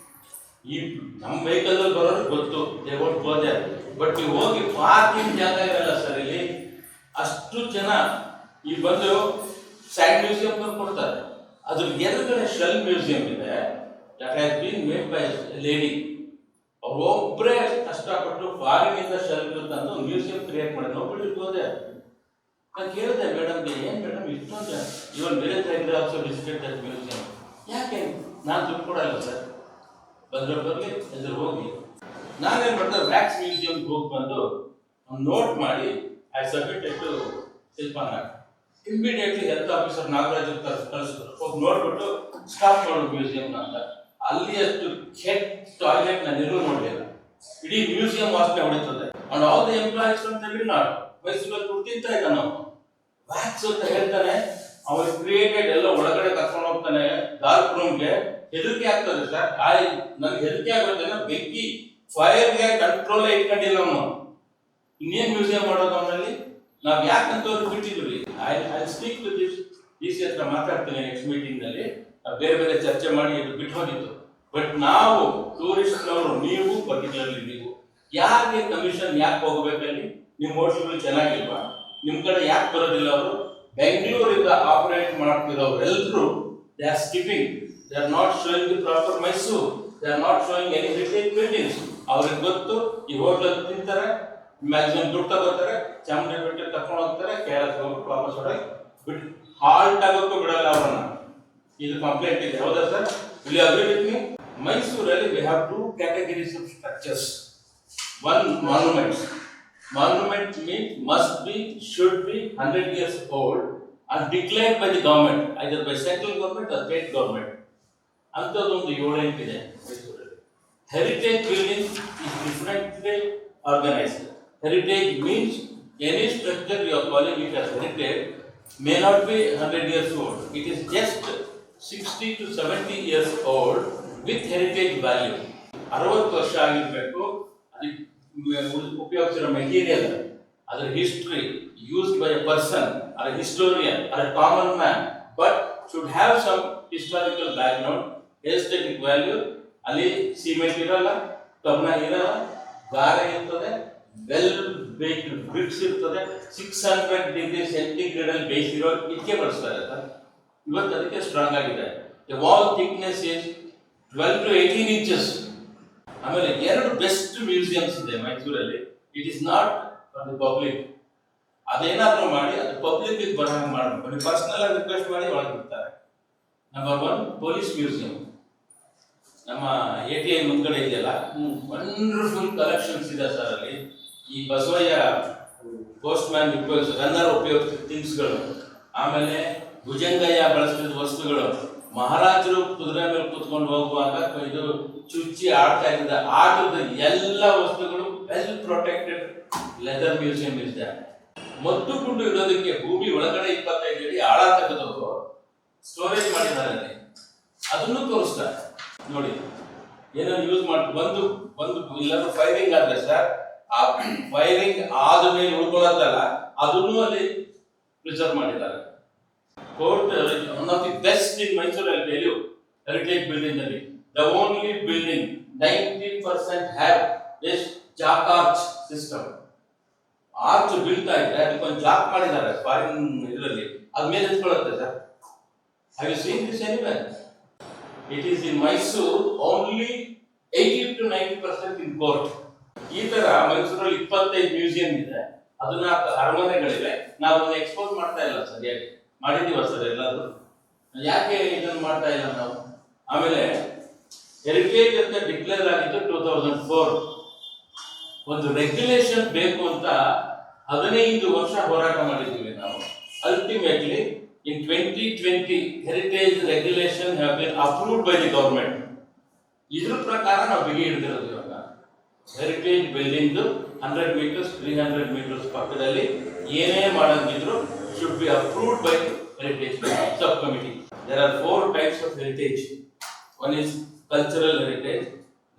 ಈ ನಮ್ಮ ವೆಹಿಕಲ್ ಅಲ್ಲಿ ಬರೋರು ಗೊತ್ತು, they won't go there. But ನೀವು ಹೋಗಿ ಪಾರ್ಕಿಂಗ್ ಜಾಗ ಇರಲ್ಲ ಸರ್ ಇಲ್ಲಿ. ಅಷ್ಟು ಜನ ಈ ಬಂದು ಸ್ಯಾಂಡ್ ಮ್ಯೂಸಿಯಂ ಕೊಡ್ತಾರೆ. ಅದ್ರ ಎದುರುಗಡೆ ಶೆಲ್ ಮ್ಯೂಸಿಯಂ ಇದೆ, that has been made by lady. ಅವ್ರು ಒಬ್ಬರೇ ಕಷ್ಟಪಟ್ಟು ಫಾರಿನಿಂದ ಶೆಲ್ ತಂದು ಒಂದು ಮ್ಯೂಸಿಯಂ ಕ್ರಿಯೇಟ್ ಮಾಡಿದ್ರು. ನೋಡ್ಬಿಟ್ಟು ಹೋದೆ, ನಾನು ಕೇಳಿದೆ ಮೇಡಮ್ಗೆ, ಏನು ಮೇಡಮ್ ಇಷ್ಟೊಂದು ಇವನ್ ವಿಲೇಜ್ ಆಗಿದ್ರೆ ಆಲ್ಸೋ ವಿಸಿಟೆಡ್ ದಟ್ ಮ್ಯೂಸಿಯಂ, ಯಾಕೆ? ನಾನು ದುಡ್ಡು ಕೊಡಲ್ಲ ಸರ್, ಬಂದ್ರೆ ಬರಲಿ ಎದುರು ಹೋಗಿ. ನಾನೇನು ಮಾಡಿದೆ, ವ್ಯಾಕ್ಸ್ ಮ್ಯೂಸಿಯಂಗೆ ಹೋಗಿ ಬಂದು ಒಂದು ನೋಟ್ ಮಾಡಿ I submitted to ಶಿಲ್ಪಾನಾಗ್. Immediately health officer Nagaraj ಕಳಿಸಿದ್ರು. ಹೋಗಿ ನೋಡ್ಬಿಟ್ಟು ಸ್ಟಾಪ್ ಮಾಡೋದು ಮ್ಯೂಸಿಯಂ ಅಂತ. ಅಲ್ಲಿ ಅಷ್ಟು ಕೆಟ್ಟ ಟಾಯ್ಲೆಟ್ ನಾನು ಎಲ್ಲೂ ನೋಡಲಿಲ್ಲ. ಇಡೀ ಮ್ಯೂಸಿಯಂ ವಾಸನೆ ಹೊಡಿತದೆ. And all the employees from Tamil Nadu ಮೈಸೂರಲ್ಲಿ ದುಡ್ಡು ತಿಂತ ಇದ್ದ. ನಾವು ವ್ಯಾಕ್ಸ್ ಅಂತ ಹೇಳ್ತಾನೆ, ಅವ್ರು ಕ್ರಿಯೇಟೆಡ್ ಎಲ್ಲ ಒಳಗಡೆ ಕರ್ಕೊಂಡು ಹೋಗ್ತಾನೆ ಡಾರ್ಕ್ ರೂಮ್ಗೆ. ಹೆದರಿಕೆ ಆಗ್ತದೆ ಸರ್. ನನ್ಗೆ ಹೆದರಿಕೆ ಆಗುತ್ತೆ. ಬೆಂಕಿ ಫೈರ್ಗೆ ಕಂಟ್ರೋಲ್ ಇಟ್ಕೊಂಡಿಲ್ಲ ಅವನು. ಇನ್ನೇನ್ ಮ್ಯೂಸಿಯಂ ಮಾಡೋದು ಅವನಲ್ಲಿ? ನಾವು ಯಾಕಂತ ಬಿಟ್ಟಿದ್ವಿ. ಐ ಸ್ಪೀಕ್ ವಿತ್ DC ಹತ್ರ ಮಾತಾಡ್ತೀನಿ ನೆಕ್ಸ್ಟ್ ಮೀಟಿಂಗ್ ನಲ್ಲಿ. ಬೇರೆ ಬೇರೆ ಚರ್ಚೆ ಮಾಡಿ ಇದು ಬಿಟ್ಟು ಹೋಗಿತ್ತು. ಬಟ್ ನಾವು ಟೂರಿಸ್ಟ್ನವರು, ನೀವು ಪರ್ಟಿಕ್ಯುಲರ್ಲಿ ನೀವು, ಯಾರಿಗೆ ಕಮಿಷನ್ ಯಾಕೆ ಹೋಗ್ಬೇಕಲ್ಲಿ? ನಿಮ್ಮ ಹೋಟೆಲ್ಗಳು ಚೆನ್ನಾಗಿಲ್ವಾ? ನಿಮ್ಮ ಕಡೆ ಯಾಕೆ ಬರೋದಿಲ್ಲ ಅವರು? ಬೆಂಗಳೂರಿಂದ ಆಪರೇಟ್ ಮಾಡ್ತಿರೋರೆಲ್ಲರೂ they are skipping, they are not showing the proper Mysuru, they are not showing any retail buildings. ಅವ್ರಿಗೆ ಗೊತ್ತು ಈ ಹೋಟ್ಲಲ್ಲಿ ತಿಂತಾರೆ, ಮ್ಯಾಕ್ಸಿಮಮ್ ದುಡ್ಡು ತಗೋತಾರೆ, ಚಾಮುಂಡಿ ಬೆಟ್ಟ ಕರ್ಕೊಂಡು ಹೋಗ್ತಾರೆ, KRS ಹೋಗ್ಬಿಟ್ಟು ವಾಪಸ್ ಹೊರಗೆ ಬಿಟ್ಟು ಹಾಲ್ಟ್ ಆಗೋಕ್ಕೂ ಬಿಡಲ್ಲ ಅವರನ್ನ. ಇದು ಕಂಪ್ಲೇಂಟ್ ಇದೆ, ಹೌದಾ ಸರ್? ಇಲ್ಲಿ agree with me? Mysore, we have two categories of structures. One, monuments. Monument means must be, should be 100 years old and declared by the government, either by central government or state government. ಅಂಥದ್ದೊಂದು 7-8 ಇದೆ ಮೈಸೂರಲ್ಲಿ. Heritage building is differently organized. Heritage means any structure you are calling it as heritage may not be 100 years old. It is just 60 to 70 years old with heritage value. 60 ವರ್ಷ ಆಗಿರಬೇಕು. ಅದಕ್ಕೆ ಉಪಯೋಗಿಸಿರೋ material, ಅದರ history, used by a person or a historian or a common man, but should have some historical background, aesthetic value. ಅಲ್ಲಿ cement ಇರಲ್ಲ, ಕಬ್ಬಣ ಇರಲ್ಲ, ಗಾರೆ ಇರ್ತದೆ, ವೆಲ್ ಬೇಕ್ಡ್ ಬ್ರಿಕ್ಸ್ ಇರ್ತದೆ, 600 ಡಿಗ್ರಿ ಸೆಂಟಿಗ್ರೇಡ್ ಅಲ್ಲಿ ಬೇಯಿಸಿರೋ ಇಟ್ಕೆ ಬಳಸ್ತಾರೆ ಸರ್. ಇವತ್ತು ಅದಕ್ಕೆ ಸ್ಟ್ರಾಂಗ್ ಆಗಿದೆ. The wall thickness is 12 to 18 inches. ಆಮೇಲೆ 2 ಬೆಸ್ಟ್ ಮ್ಯೂಸಿಯಮ್ಸ್ ಇದೆ ಮೈಸೂರಲ್ಲಿ. It is not for the public. ಅದೇನಾದ್ರೂ ಮಾಡಿ ಅದು ಪಬ್ಲಿಕ್ ಬರಂಗ್ ಮಾಡಬೇಕು. ನೀವು ಪರ್ಸನಲ್ ಆಗಿ ರಿಕ್ವೆಸ್ಟ್ ಮಾಡಿ ಒಳಗೆ ಬಿಡ್ತಾರೆ. ನಂಬರ್ 1 ಪೊಲೀಸ್ ಮ್ಯೂಸಿಯಂ ನಮ್ಮ ATI ಮುಂದ್ಗಡೆ ಇದೆಯಲ್ಲ, ವಂಡರ್ಫುಲ್ ಕಲೆಕ್ಷನ್ಸ್ ಇದೆ ಸರ್ ಅಲ್ಲಿ. ಈ ಬಸವಯ್ಯ ಪೋಸ್ಟ್ ಮ್ಯಾನ್ ರನ್ನರ್ ಉಪಯೋಗಿಸಿದ ಥಿಂಗ್ಸ್ಗಳು, ಆಮೇಲೆ ಭುಜಂಗಯ್ಯ ಬಳಸಿದ ವಸ್ತುಗಳು, ಮಹಾರಾಜರು ಕುದುರೆ ಮೇಲೆ ಕೂತ್ಕೊಂಡು ಹೋಗುವಾಗ ಇದು ಚುಚ್ಚಿ ಆಡ್ತಾ ಇದ್ದ ಆಟದ ಎಲ್ಲ ವಸ್ತುಗಳು ವೆಲ್ ಪ್ರೊಟೆಕ್ಟೆಡ್ ಲೆದರ್ ಮ್ಯೂಸಿಯಂ ಇದೆ. ಮದ್ದು ಗುಂಡು ಇಡೋದಕ್ಕೆ ಭೂಮಿ ಒಳಗಡೆ 25 ಅಡಿ ಆಳ ತೆಗೆದು ಸ್ಟೋರೇಜ್ ಮಾಡಿದ್ದಾರೆ. ಅದನ್ನು ತೋರಿಸ್ತಾರೆ ನೋಡಿ. ಏನೋ ಯೂಸ್ ಮಾಡಿ ಒಂದು ಇಲ್ಲಾದ್ರೂ ಫೈರಿಂಗ್ ಆದ್ರೆ ಸರ್, ಆ ಫೈರಿಂಗ್ ಆದ ಮೇಲೆ ಉಳ್ಕೊಳ್ಳೋದಲ್ಲ, ಅದನ್ನು ಅಲ್ಲಿ ಪ್ರಿಸರ್ವ್ ಮಾಡಿದ್ದಾರೆ. Court one of the best in Mysuru, I tell you, heritage building ಅಲ್ಲಿ the only building 90% have this jack arch system. Arch ಬೀಳ್ತಾ ಇದ್ರೆ ಅದಕ್ಕೊಂದು ಜಾಕ್ ಮಾಡಿದ್ದಾರೆ ಫಾರಿನ್ ಇದರಲ್ಲಿ, ಅದ್ಮೇಲೆ ಎತ್ಕೊಳ್ಳುತ್ತೆ sir. Have you seen this anywhere? It is in Mysore only 80 to 90% in court. ಈ ತರ ಮೈಸೂರಲ್ಲಿ 25 ಮ್ಯೂಸಿಯಂ ಇದೆ, 14 ಅರಮನೆಗಳಿವೆ. ನಾವು ಅದನ್ನ ಎಕ್ಸ್ಪೋಸ್ ಮಾಡ್ತಾ ಇಲ್ಲ ಸರಿಯಾಗಿ. ಮಾಡಿದೀವ ಸರ್ ಎಲ್ಲಾದ್ರೂ? ಯಾಕೆ ಇದನ್ನು ಮಾಡ್ತಾ ಇಲ್ಲ ನಾವು? ಆಮೇಲೆ ಹೆರಿಟೇಜ್ ಅಂತ ಡಿಕ್ಲೇರ್ ಆಗಿದ್ದು 2004. ಒಂದು ರೆಗ್ಯುಲೇಷನ್ ಬೇಕು ಅಂತ 15 ವರ್ಷ ಹೋರಾಟ ಮಾಡಿದ್ದೀವಿ ನಾವು. Ultimately in 2020 heritage regulation have been approved by the government. ಇದ್ರ ಪ್ರಕಾರ ನಾವು ಬಿಗಿ ಹಿಡಿದಿರೋದು ಇವಾಗ. ಹೆರಿಟೇಜ್ ಬಿಲ್ಡಿಂಗ್ 100 meters 300 meters ಪಕ್ಕದಲ್ಲಿ ಏನೇ ಮಾಡೋದಿದ್ರು should be approved by heritage subcommittee. There are 4 types of heritage. One is cultural heritage,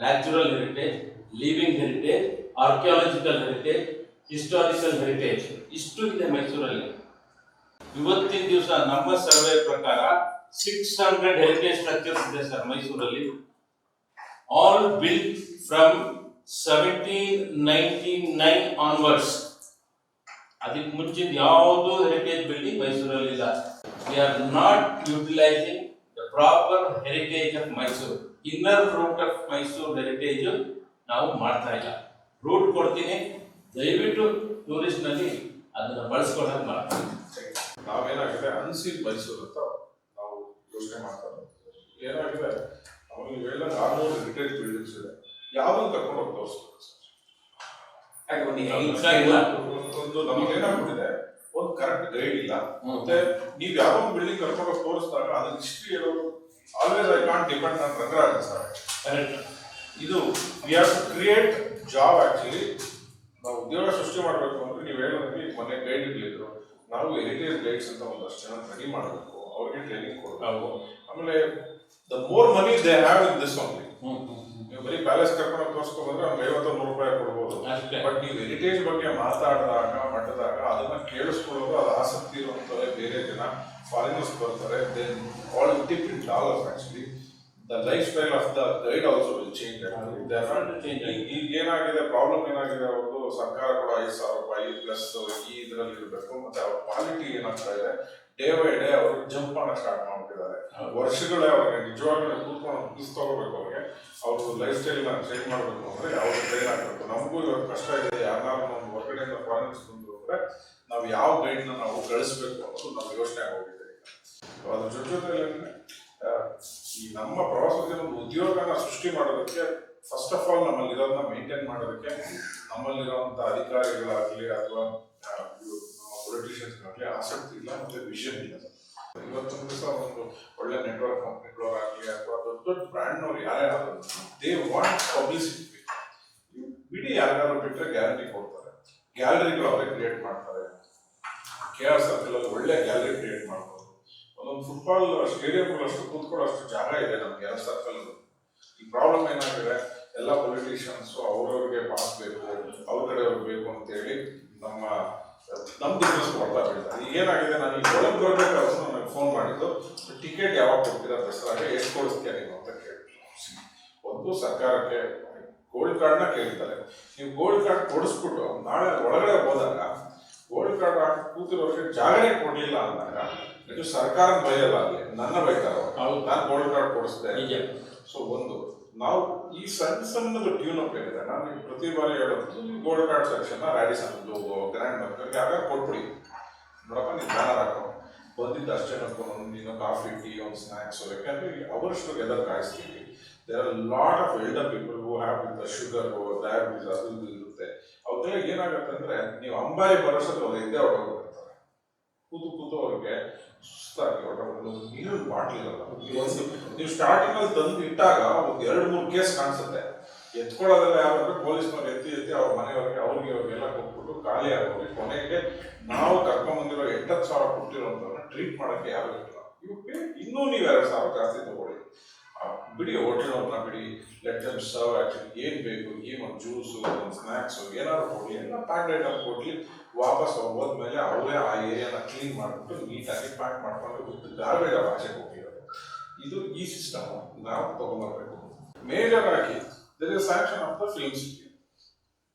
natural heritage, living heritage, archaeological heritage, historical heritage. ಇಷ್ಟು ಇದೆ ಮೈಸೂರಲ್ಲಿ. ಇವತ್ತಿನ ದಿವಸ ನಮ್ಮ ಸರ್ವೆ ಪ್ರಕಾರ 600 ಹೆರಿಟೇಜ್ ಸ್ಟ್ರಕ್ಚರ್ಸ್ ಇದೆ ಸರ್ ಮೈಸೂರಲ್ಲಿ. All built from 1799 onwards. ಅದಕ್ಕೆ ಮುಂಚಿನ ಯಾವುದು ಹೆರಿಟೇಜ್ ಬಿಲ್ಡಿಂಗ್ ಮೈಸೂರಲ್ಲಿ ಇಲ್ಲ. We are not utilising the proper heritage of Mysuru. Inner route of Mysuru heritage ನಾವು ಮಾಡ್ತಾ ಇಲ್ಲ. ರೂಟ್ ಕೊಡ್ತೀನಿ, ದಯವಿಟ್ಟು ಟೂರಿಸ್ಟ್ ನಲ್ಲಿ ಅದನ್ನ ಬಳಸ್ಕೊಳ್ಳೋದು ಮಾಡ್ತೀವಿ. ನಾವೇನಾಗಿದೆ ಅನ್ಸೀಲ್ ಮೈಸೂರು ಅಂತ ನಾವು ಯೋಚನೆ ಮಾಡ್ತಾರೆ. ಏನಾಗಿದೆ ನಮಗೆ ಇವೆಲ್ಲ 400 ಹೆರಿಟೇಜ್ ಬಿಲ್ಡಿಂಗ್ಸ್ ಇದೆ. ಯಾವ್ದನ್ನು ಕರ್ಕೊಂಡು ಹೋಗಿ ತೋರಿಸ್ಬೇಕು ಸರ್? ಒಂದು ನಮಗೆ ಏನಾಗ್ಬಿಟ್ಟಿದೆ, ಒಂದು ಕರೆಕ್ಟ್ ಗೈಡ್ ಇಲ್ಲ. ಮತ್ತೆ ನೀವು ಯಾವ ಒಂದು ಬಿಲ್ಡಿಂಗ್ ಕರ್ಕೊಂಡು ಹೋಗಿ ತೋರಿಸಿದಾಗ ಅದ್ರ ಹಿಸ್ಟ್ರಿ ಹೇಳೋದು always I can't depend on Rangaraj sir. ಇದು we have to create job. Actually ನಾವು ಉದ್ಯೋಗ ಸೃಷ್ಟಿ ಮಾಡಬೇಕು ಅಂದ್ರೆ ನೀವು ಹೇಳೋದ್ರಲ್ಲಿ ಮೊನ್ನೆ ಗೈಡ್ ಇರ್ಲಿದ್ರು. ನಾವು ಹೆರಿಟೇಜ್ ಗೈಡ್ಸ್ ಅಂತ ಒಂದಷ್ಟು ಜನ ರೆಡಿ ಮಾಡಬೇಕು, ಅವ್ರಿಗೆ ಟ್ರೈನಿಂಗ್ ಕೊಡಬೇಕು. ಆಮೇಲೆ the more money they have in this only. ನೀವು ಬರೀ ಪ್ಯಾಲೇಸ್ ಕರ್ಕೊಂಡು ತೋರಿಸ್ಕೊಂಡ್ರೆ ಅವ್ರಿಗೆ 50-100 ರೂಪಾಯಿ ಕೊಡ್ಬೋದು. ಬಟ್ ನೀವು ಹೆರಿಟೇಜ್ ಬಗ್ಗೆ ಮಾತಾಡಿದಾಗ ಮಟ್ಟದಾಗ ಅದನ್ನ ಕೇಳಿಸ್ಕೊಳ್ಳೋದು, ಅದು ಆಸಕ್ತಿ ಇರುವಂತವೇ ಬೇರೆ ಜನ ಫಾರಿನರ್ಸ್ ಬರ್ತಾರೆ. Then all tip in dollars. Actually the lifestyle of the guide also will change. ಈಗ ಏನಾಗಿದೆ, ಪ್ರಾಬ್ಲಮ್ ಏನಾಗಿದೆ, ಅವ್ರದ್ದು ಸರ್ಕಾರ ಕೂಡ 5,000 ರೂಪಾಯಿ ಪ್ಲಸ್ ಈ ಇದರಲ್ಲಿ ಇರಬೇಕು. ಮತ್ತೆ ಅವ್ರ ಕ್ವಾಲಿಟಿ ಏನಾಗ್ತಾ ಇದೆ, ಡೇ ಬೈ ಡೇ ಅವರು ಜಂಪ್ ಮಾಡಕ್ ಸ್ಟಾರ್ಟ್ ಮಾಡ್ಬಿಟ್ಟಿದ್ದಾರೆ. ವರ್ಷಗಳೇ ಅವ್ರಿಗೆ ನಿಜವಾಗ್ಲೂ ಕೂತ್ಕೊಂಡು ತಗೋಬೇಕು. ಅವ್ರಿಗೆ ಅವ್ರದ್ದು ಲೈಫ್ ಸ್ಟೈಲ್ ಚೇಂಜ್ ಮಾಡಬೇಕು ಅಂದ್ರೆ ಅವ್ರ ಟ್ರೈನ್ ಆಗಬೇಕು. ನಮಗೂ ಇವತ್ತು ಕಷ್ಟ ಇದೆ. ಯಾರನ್ನಾರು ಒಂದು ಹೊರಗಡೆಯಿಂದ ಫಾರಿನರ್ಸ್ ಬಂದ್ರು ಅಂದ್ರೆ ನಾವು ಯಾವ ಗೈಡ್ನ ನಾವು ಗಳಿಸ್ಬೇಕು ಅನ್ನೋದು ನಾವು ಯೋಚನೆ ಆಗೋಗಿದೆ. ಅದ್ರ ಜೊತೆಲಿ ಈ ನಮ್ಮ ಪ್ರವಾಸೋದ್ಯಮ ಒಂದು ಉದ್ಯೋಗನ ಸೃಷ್ಟಿ ಮಾಡೋದಕ್ಕೆ ಫಸ್ಟ್ ಆಫ್ ಆಲ್ ನಮ್ಮಲ್ಲಿರೋದನ್ನ ಮೇಂಟೈನ್ ಮಾಡೋದಕ್ಕೆ ನಮ್ಮಲ್ಲಿರುವಂತ ಅಧಿಕಾರಿಗಳಾಗಲಿ ಅಥವಾ ಪೊಲಿಟಿಷಿಯನ್ಸ್ಗಾಗಲಿ ಆಸಕ್ತಿ ಇಲ್ಲ ಮತ್ತೆ ವಿಷನ್ ಇಲ್ಲ. ಇವತ್ತೊಂದು ದಿವಸ ಒಂದು ಒಳ್ಳೆ ನೆಟ್ವರ್ಕ್ ಕಂಪ್ನಿಗಳಾಗಲಿ ಅಥವಾ ದೊಡ್ಡ ದೊಡ್ಡ ಬ್ರ್ಯಾಂಡ್ನವ್ರು ಯಾರ್ಯಾರು ದೇ ವಾಂಟ್ ಪಬ್ಲಿಸಿಟಿ. ಬಿಡಿ ಯಾರಿಗಾದ್ರು ಬಿಟ್ಟರೆ ಗ್ಯಾರಂಟಿ ಕೊಡ್ತಾರೆ, ಗ್ಯಾಲರಿಗಳು ಅವರೇ ಕ್ರಿಯೇಟ್ ಮಾಡ್ತಾರೆ. KR ಸರ್ಕಲ್ ಅಲ್ಲಿ ಒಳ್ಳೆ ಗ್ಯಾಲರಿ ಕ್ರಿಯೇಟ್ ಮಾಡ್ಬೋದು. ಒಂದೊಂದು ಫುಟ್ಬಾಲ್ ಸ್ಟೇಡಿಯಂಗಳಷ್ಟು ಕೂತ್ಕೊಳ್ಳೋಷ್ಟು ಜಾಗ ಇದೆ ನಮ್ಗೆ KR ಸರ್ಕಲ್. ಈ ಪ್ರಾಬ್ಲಮ್ ಏನಾಗಿದೆ, ಎಲ್ಲ ಪೊಲಿಟಿಷಿಯನ್ಸ್ ಅವ್ರವ್ರಿಗೆ ಪಾಸ್ ಬೇಕು, ಅವ್ರ ಕಡೆಯವ್ರಿಗೆ ಬೇಕು ಅಂತೇಳಿ ನಮ್ಮ ಬಿಸ್ನೆಸ್ ಮಾಡ್ತಾ ಬೀಳ್ತಾರೆ. ಈಗ ಏನಾಗಿದೆ, ನಾನು ಈಗ ಒಳಗೆ ಬರ್ಬೇಕಾದ್ರೂ ನನಗೆ ಫೋನ್ ಮಾಡಿದ್ದು, ಟಿಕೆಟ್ ಯಾವಾಗ ಕೊಡ್ತೀರಾ ದಸರಾಗೆ, ಎಷ್ಟು ಕೊಡಿಸ್ತೀಯ ನೀವು ಅಂತ ಕೇಳಿ. ಒಂದು ಸರ್ಕಾರಕ್ಕೆ ಗೋಲ್ಡ್ ಕಾರ್ಡ್ನ ಕೇಳ್ತಾರೆ. ನೀವು ಗೋಲ್ಡ್ ಕಾರ್ಡ್ ಕೊಡಿಸ್ಬಿಟ್ಟು ನಾಳೆ ಒಳಗಡೆ ಹೋದಾಗ ಗೋಲ್ಡ್ ಕಾರ್ಡ್ ಹಾಕಿ ಕೂತಿರೋರಿಗೆ ಜಾಗನೇ ಕೊಡ್ಲಿಲ್ಲ ಅಂದಾಗ ಇದು ಸರ್ಕಾರ ಬೈಯಲಾಗಲಿ, ನನ್ನ ಬೈತಾರ, ನಾನು ಗೋಲ್ಡ್ ಕಾರ್ಡ್ ಕೊಡಿಸ್ದೆ. ಸೊ ಒಂದು ನಾವು ಈ ಸಣ್ಣದು ಟ್ಯೂನ್ ಅಪ್ ಏನಿದೆ, ನಾನು ಪ್ರತಿ ಬಾರಿ ಹೇಳೋದು, gold card section Radisson grand market ಯಾರು ಕೊಟ್ಬಿಡಿ, ನೋಡಪ್ಪ ನೀವು ಬ್ಯಾನರ್ ಹಾಕೋ ಬಂದಿದ್ದು ಅಷ್ಟೇ ಅನ್ಕೊಂಡು ನೀನು ಕಾಫಿ ಟೀ ಒಂದು ಸ್ನ್ಯಾಕ್ಸ್, ಯಾಕಂದ್ರೆ ಅವರಷ್ಟು ಗೆದರ್ ಕಾಯಿಸ್ತೀವಿ. There are lot of elder people who have with sugar diabetes ಅದು ಇದು ಇರುತ್ತೆ. ಅವ್ರಿಗೆಲ್ಲ ಏನಾಗುತ್ತೆ ಅಂದ್ರೆ, ನೀವು ಅಂಬಾರಿ ಬರೋಷ್ಟಕ್ಕೆ ಅವ್ರು ಎದ್ದೆ ಹೊರಗೋಗ್ಬಿಡ್ತಾರೆ. ಕೂತು ಅವ್ರಿಗೆ ಸುಸ್ತಾಗಿ ಹೊರಟು ನೀರು ಬಾಟ್ಲಿ ಇರಲ್ಲ. ನೀವು ಸ್ಟಾರ್ಟಿಂಗ್ ಅಲ್ಲಿ ತಂದು ಇಟ್ಟಾಗ ಒಂದು 2-3 ಕೇಸ್ ಕಾಣಿಸುತ್ತೆ. ಎತ್ಕೊಳ್ಳೋದೆಲ್ಲ ಯಾವಂದ್ರೆ ಪೊಲೀಸ್ನವ್ರು ಎತ್ತಿ ಅವ್ರ ಮನೆಯವ್ರಿಗೆ ಅವ್ರಿಗೆಲ್ಲ ಕೊಟ್ಬಿಟ್ಟು ಖಾಲಿ ಆಗೋಗಿ ಕೊನೆಗೆ ನಾವು ಕರ್ಕೊಂಡ್ಬಂದಿರೋ 8,000 ಕೊಟ್ಟಿರೋಂಥವ್ರನ್ನ ಟ್ರೀಟ್ ಮಾಡೋಕ್ಕೆ ಯಾರು ಇರಲ್ಲ. ಇವಕ್ಕೆ ಇನ್ನೂ ನೀವು 2,000 ಜಾಸ್ತಿ ತಗೊಳ್ಳಿ, ಬಿಡಿ ಹೋಟೆಲ್ನವ್ರನ್ನ ಬಿಡಿ, ಲೆಟ್ ದೆಮ್ ಸರ್ವ್. ಆಕ್ಚುಲಿ ಏನು ಬೇಕು, ಒಂದು ಜ್ಯೂಸು, ಒಂದು ಸ್ನ್ಯಾಕ್ಸು ಏನಾದ್ರು ಕೊಡಲಿ, ಎಲ್ಲ ಪ್ಯಾಕ್ಡ್ ಐಟಮ್ ಕೊಡಲಿ. ವಾಪಸ್ ಹೋದ್ಮೇಲೆ ಅವರೇ ಆ ಏರಿಯಾನ ಕ್ಲೀನ್ ಮಾಡಿಬಿಟ್ಟು ನೀಟಾಗಿ ಪ್ಯಾಕ್ ಮಾಡ್ಕೊಂಡು ಬಿಟ್ಟು ಗಾರ್ಬೇಜ್ ಆಚೆ ಹೋಗಿರೋದು. ಇದು ಈ ಸಿಸ್ಟಮ್ ನಾವು ತಗೊಂಡ್ಬರ್ಬೇಕು. ಮೇಜರ್ ಆಗಿ there is sanction of the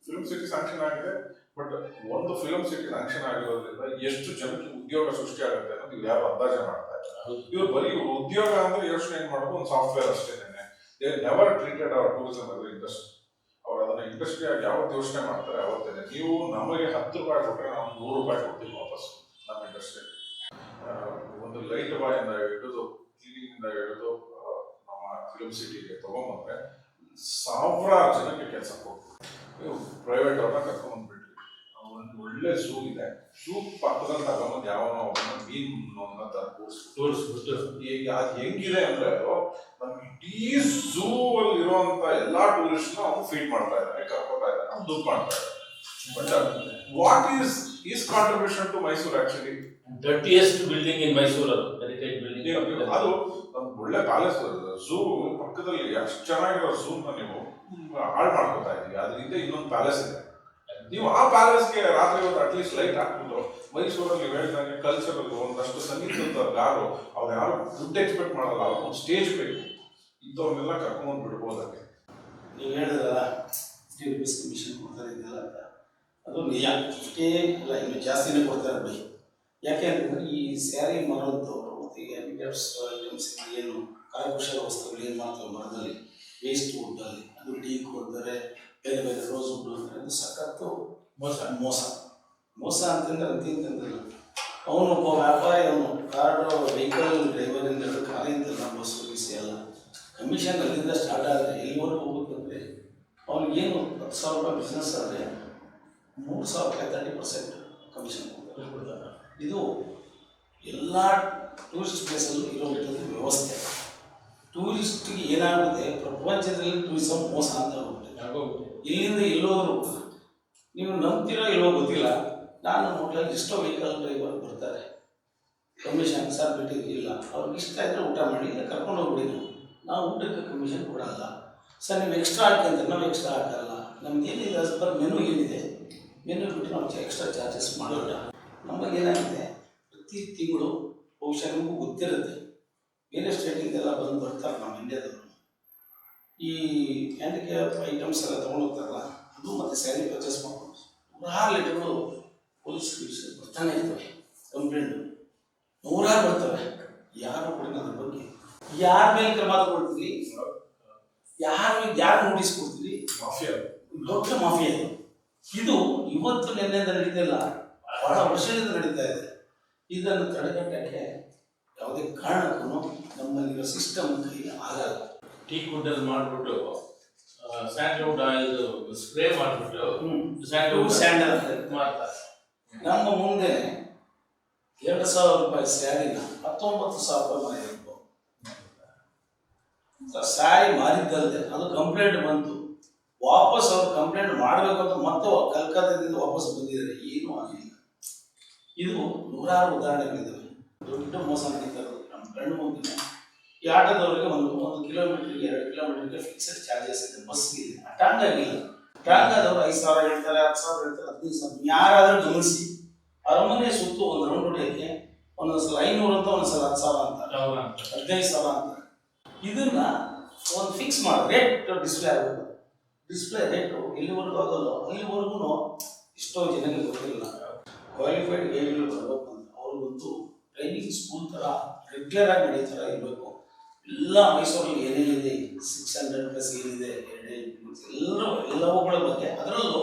film city sanction ಆಗಿದೆ. ಬಟ್ ಒಂದು ಫಿಲ್ಮ್ ಸಿಟಿ ಸ್ಯಾಂಕ್ಷನ್ ಆಗಿರೋದ್ರಿಂದ ಎಷ್ಟು ಜನಕ್ಕೆ ಉದ್ಯೋಗ ಸೃಷ್ಟಿ ಆಗುತ್ತೆ ಅನ್ನೋದು ಇವ್ರು ಯಾರು ಅಂದಾಜೆ ಮಾಡ್ತಾ ಇದ್ದಾರೆ. ಇವ್ರು ಬರೀ ಉದ್ಯೋಗ ಅಂದ್ರೆ ಯೋಚನೆ ಏನ್ ಮಾಡೋದು, ಒಂದು ಸಾಫ್ಟ್ವೇರ್ ಅಷ್ಟೇನೆ. They never treated our tourism as industry. ಅವ್ರು ಅದನ್ನ ಇಂಡಸ್ಟ್ರಿ ಆಗಿ ಯಾವತ್ತು ಯೋಚನೆ ಮಾಡ್ತಾರೆ ಅವತ್ತೇನೆ. ನೀವು ನಮಗೆ 10 ರೂಪಾಯಿ ಕೊಟ್ಟರೆ ನಾವು 100 ರೂಪಾಯಿ ಕೊಡ್ತೀವಿ ವಾಪಸ್ ನಮ್ಮ ಇಂಡಸ್ಟ್ರಿ. ಒಂದು ಲೈಟ್ ಬಾಯ್ ಇಂದ ಹಿಡಿದು ಕ್ಲೀನಿಂಗ್ ಇಂದ ಹಿಡಿದು ನಮ್ಮ ಫಿಲ್ಮ್ ಸಿಟಿಗೆ ತಗೊಂಡ್ಬಂದ್ರೆ 1000 ಜನಕ್ಕೆ ಕೆಲಸ ಕೊಡ್ತೀವಿ. ನೀವು ಪ್ರೈವೇಟ್ ಅವ್ರನ್ನ ಕರ್ಕೊಂಡ್ಬಂದ್ಬಿಟ್ರಿ, ಒಂದು ಒಳ್ಳೆ ಝೂ ಇದೆ, ಝೂ ಪಕ್ಕದಲ್ಲಿ ತಗೊಂಡ್ ಯಾವನೋ ಒಬ್ಬನ ಮೀನು ತೋರಿಸ್ಬಿಟ್ಟು ಈಗ ಅದು ಹೆಂಗಿದೆ ಅಂದ್ರೆ, ನಮ್ಗೆ ಇಡೀ ಝೂ ಅಲ್ಲಿ ಇರುವಂತ ಎಲ್ಲಾ ಟೂರಿಸ್ಟ್ ಅವ್ನು ಫೀಡ್ ಮಾಡ್ತಾ ಇದ್ದಾರೆ, ಕರ್ಕೊತಾ ಇದ್ದಾರೆ, ಅವ್ನು ದುಡ್ಡು ಮಾಡ್ತಾ ಇದ್ದಾರೆ. But what is contribution to Mysuru actually? Dirtiest building in Mysuru, heritage building. ಅದು ನಮ್ಗೆ ಒಳ್ಳೆ ಪ್ಯಾಲೇಸ್, ಝೂ ಪಕ್ಕದಲ್ಲಿ ಎಷ್ಟು ಚೆನ್ನಾಗಿರೋ ಝೂನ ನೀವು ಹಾಳು ಮಾಡ್ಕೊತಾ ಇದೀವಿ. ಅದರಿಂದ ಇನ್ನೊಂದು ಪ್ಯಾಲೇಸ್ ಇದೆ. ನೀವು ಆ ಪ್ಯಾಲೇಸ್ಗೆ ರಾತ್ರಿ ಹೊತ್ತು ಅಟ್ಲೀಸ್ಟ್ ಲೈಟ್ ಹಾಕ್ಬಿಟ್ಟು, ಮೈಸೂರಲ್ಲಿ ನೀವು ಹೇಳ್ದಂಗೆ ಕಲ್ಚರಲ್ ಒಂದಷ್ಟು ಸಂಗೀತದ ಗಾರು, ಅವ್ರು ಯಾರು ದುಡ್ಡು ಎಕ್ಸ್ಪೆಕ್ಟ್ ಮಾಡಲ್ಲ, ಅವ್ರಿಗೆ ಒಂದು ಸ್ಟೇಜ್ ಬೇಕು. ಇಂಥವ್ರನ್ನೆಲ್ಲ ಕರ್ಕೊಂಡು ಬಿಡ್ಬೋದಾಗೆ. ನೀವು ಹೇಳಿದ್ರಲ್ಲ 50 ರೂಪೀಸ್ ಕಮಿಷನ್ ಕೊಡ್ತಾರೆ ಇದೆಲ್ಲ ಅಂತ, ಅದು ನಿಜ. 50 ಇಲ್ಲ ಇನ್ನು ಜಾಸ್ತಿನೇ ಕೊಡ್ತಾರೆ ಬೈ. ಯಾಕೆ ಅಂತಂದರೆ ಈ ಸ್ಯಾರಿ ಮರದವರು ಮತ್ತು ಈ ಹ್ಯಾಂಡಿಕ್ರಾಫ್ಟ್ಸ್ ಐಟಮ್ಸ್ ಏನು ಕರಕುಶಲ ವಸ್ತುಗಳು ಏನು ಮಾಡ್ತವೆ ಮರದಲ್ಲಿ, ವೇಸ್ಟ್ ವುಡ್ಡಲ್ಲಿ, ಅದು ಟೀ ಕೊಡ್ತಾರೆ, ಬೇರೆ ಬೇರೆ ರೋಸ್ ವುಡ್ ಅಂದರೆ ಅದು ಸಖತ್ತು ಮೋಸ ಅಂತಂದ್ರೆ ಅಂತಿಂತಂದ್ರೆ, ಅವನು ಒಬ್ಬ ವ್ಯಾಪಾರಿ, ಅವನು ಕಾರು ವೆಹಿಕಲ್ ಡ್ರೈವರಿಂದ ಹಿಡಿದು ಕಾರಿಂದೆಲ್ಲ ಬಸ್ ಸರ್ವಿಸ್ ಎಲ್ಲ ಕಮಿಷನ್ ಅಲ್ಲಿಂದ ಸ್ಟಾರ್ಟ್ ಆದರೆ ಎಲ್ಲಿವರೆಗೂ ಹೋಗುತ್ತಂದರೆ, ಅವ್ನಿಗೇನು 10,000 ರೂಪಾಯಿ ಬಿಸ್ನೆಸ್ ಆದರೆ 3,000 30% ಕಮಿಷನ್ ಕೊಡ್ತಾರೆ. ಇದು ಎಲ್ಲ ಟೂರಿಸ್ಟ್ ಪ್ಲೇಸಲ್ಲೂ ಇರೋವಂಥದ್ದು ವ್ಯವಸ್ಥೆ. ಟೂರಿಸ್ಟ್ಗೆ ಏನಾಗುತ್ತೆ, ಪ್ರಪಂಚದಲ್ಲಿ ಟೂರಿಸಮ್ ಮೋಸ ಅಂತ ಹೋಗ್ಬಿಟ್ಟು ಇಲ್ಲಿಂದ ಎಲ್ಲೋದ್ರು ನೀವು ನಂಬ್ತಿರೋ ಇಲ್ಲೋ ಗೊತ್ತಿಲ್ಲ. ನಾನು ಹೋಟ್ಲಲ್ಲಿ ಎಷ್ಟೋ ವೆಹಿಕಲ್ ಡ್ರೈವರ್ ಬರ್ತಾರೆ, ಕಮಿಷನ್ ಸರ್ ಬಿಟ್ಟಿಲ್ಲ, ಅವ್ರಿಗೆ ಇಷ್ಟ ಇದ್ದರೆ ಊಟ ಮಾಡಿ, ಇಲ್ಲ ಕರ್ಕೊಂಡು ಹೋಗ್ಬಿಡಿ, ನಾವು ಊಟಕ್ಕೆ ಕಮಿಷನ್ ಕೊಡಲ್ಲ ಸರ್, ನೀವು ಎಕ್ಸ್ಟ್ರಾ ಹಾಕಂದ್ರೆ ನಾವು ಎಕ್ಸ್ಟ್ರಾ ಹಾಕಲ್ಲ, ನಮ್ದು ಏನಿದೆ ಆಸ್ ಪರ್ ಮೆನು ಏನಿದೆ, ಮೆನು ಬಿಟ್ಟು ನಾವು ಎಕ್ಸ್ಟ್ರಾ ಚಾರ್ಜಸ್ ಮಾಡೋಲ್ಲ. ನಮ್ಮಲ್ಲಿ ಏನಾಗಿದೆ, ಪ್ರತಿ ತಿಂಗಳು ಬಹುಶಃ ನಿಮಗೂ ಗೊತ್ತಿರುತ್ತೆ, ಬೇರೆ ಸ್ಟೇಟಿಂದೆಲ್ಲ ಬಂದು ಬರ್ತಾರೆ ನಮ್ಮ ಇಂಡಿಯಾದವರು, ಈ ಹ್ಯಾಂಡಿಕ್ಯಾಪ್ ಐಟಮ್ಸ್ ಎಲ್ಲ ತೊಗೊಂಡು ಹೋಗ್ತಾರಲ್ಲ, ಅದು ಮತ್ತು ಸ್ಯಾರಿ ಪರ್ಚೇಸ್ ಮಾಡ್ಕೊಂಡು 100 ಲೆಟರ್ಗಳು ಪೊಲೀಸ್ ಬರ್ತಾನೆ ಇರ್ತವೆ, ಕಂಪ್ಲೇಂಟ್ 100 ಬರ್ತವೆ. ಯಾರು ಕೂಡ ಅದ್ರ ಬಗ್ಗೆ ಯಾರ ಮೇಲೆ ಕ್ರಮ ತಗೊಳ್ತೀರಿ, ಯಾರು ನೋಟಿಸ್ ಕೊಡ್ತೀರಿ? ಮಾಫಿಯಾ, ದೊಡ್ಡ ಮಾಫಿಯಾ ಇದು. ಇವತ್ತು ನಿನ್ನೆಯಿಂದ ನಡೀತಿಲ್ಲ, ಬಹಳ ವರ್ಷದಿಂದ ನಡೀತಾ ಇದೆ. ಇದನ್ನು ತಡೆಗಟ್ಟಕ್ಕೆ ಯಾವುದೇ ಕಾರಣಕ್ಕೂ ನಮ್ಮಲ್ಲಿರೋ ಸಿಸ್ಟಮ್ ಕೈಗೆ ಆಗಲ್ಲ. ಟೀ ಕುಡ್ಡಲ್ಲಿ ಮಾಡ್ಬಿಟ್ಟು ಸ್ಯಾಂಡಲ್ವುಡ್ ಆಯಿಲ್ ಸ್ಪ್ರೇ ಮಾಡ್ಬಿಟ್ಟು ಸ್ಯಾಂಡಲ್ವುಡ್ ಸ್ಯಾಂಡಲ್ ಮಾಡ್ತಾರೆ. ನಮ್ಮ ಮುಂದೆ 2,000 ರೂಪಾಯಿ ಸ್ಯಾರಿನ 19,000 ರೂಪಾಯಿ ಮಾರಿದ್ರು. ಸ್ಯಾರಿ ಮಾರಿದ್ದಲ್ಲದೆ ಅದು ಕಂಪ್ಲೇಂಟ್ ಬಂತು. ವಾಪಸ್ ಅವ್ರು ಕಂಪ್ಲೇಂಟ್ ಮಾಡಬೇಕು ಅಂತ ಮತ್ತೆ ಕಲ್ಕತ್ತಾದಿಂದ ವಾಪಸ್ ಬಂದಿದ್ದಾರೆ, ಏನೂ ಆಗಿಲ್ಲ. ಇದು ನೂರಾರು ಉದಾಹರಣೆಗಳಿದ್ದಾವೆ. ದೊಡ್ಡ ಮೋಸ ನಡೀತಾ ಇರೋದು ನಮ್ಮ ಕಣ್ಣು ಮುಂದೆ. ಈ ಆಟೋದವರಿಗೆ ಒಂದು ಕಿಲೋಮೀಟರ್ಗೆ 2 ಕಿಲೋಮೀಟರ್ಗೆ ಫಿಕ್ಸೆಡ್ ಚಾರ್ಜಸ್ ಇದೆ, ಬಸ್ಗೆ ಇದೆ. ಟಾಂಗ್ ಆಗಿಲ್ಲ. ಟಾಂಗ್ ಆದವರು 5,000 ಹೇಳ್ತಾರೆ, 10,000 ಹೇಳ್ತಾರೆ, 15,000. ಯಾರಾದರೂ ಗಮನಿಸಿ, ಅರಮನೆ ಸುತ್ತು ಒಂದು ರೌಂಡ್ ಹೊಡೆಯೋಕ್ಕೆ ಒಂದೊಂದ್ಸಲ 500 ಅಂತ, ಒಂದೊಂದ್ಸಲ 10,000 ಅಂತ, 15,000 ಅಂತ. ಇದನ್ನ ಒಂದು ಫಿಕ್ಸ್ ಮಾಡಿ ರೇಟ್ ಡಿಸ್ಪ್ಲೇ ಆಗಬೇಕು. ಡಿಸ್ಪ್ಲೇ ರೇಟು ಎಲ್ಲಿವರೆಗೂ ಆಗೋಲ್ಲ ಅಲ್ಲಿವರೆಗೂ ಎಷ್ಟೋ ಜನಕ್ಕೆ ಗೊತ್ತಿಲ್ಲ. ಕ್ವಾಲಿಫೈಡ್ ಗೈಡ್ಗಳು ಬರಬೇಕು ಅಂತ ಅವ್ರಿಗೊಂದು ಟ್ರೈನಿಂಗ್ ಸ್ಕೂಲ್ ಥರ ರೆಗ್ಯುಲರ್ ಆಗಿ ನಡೀತಾರ ಇರಬೇಕು. ಎಲ್ಲ ಮೈಸೂರಲ್ಲಿ ಏನೇನಿದೆ 600+ ಏನಿದೆ ಎಲ್ಲವುಗಳ ಬಗ್ಗೆ, ಅದರಲ್ಲೂ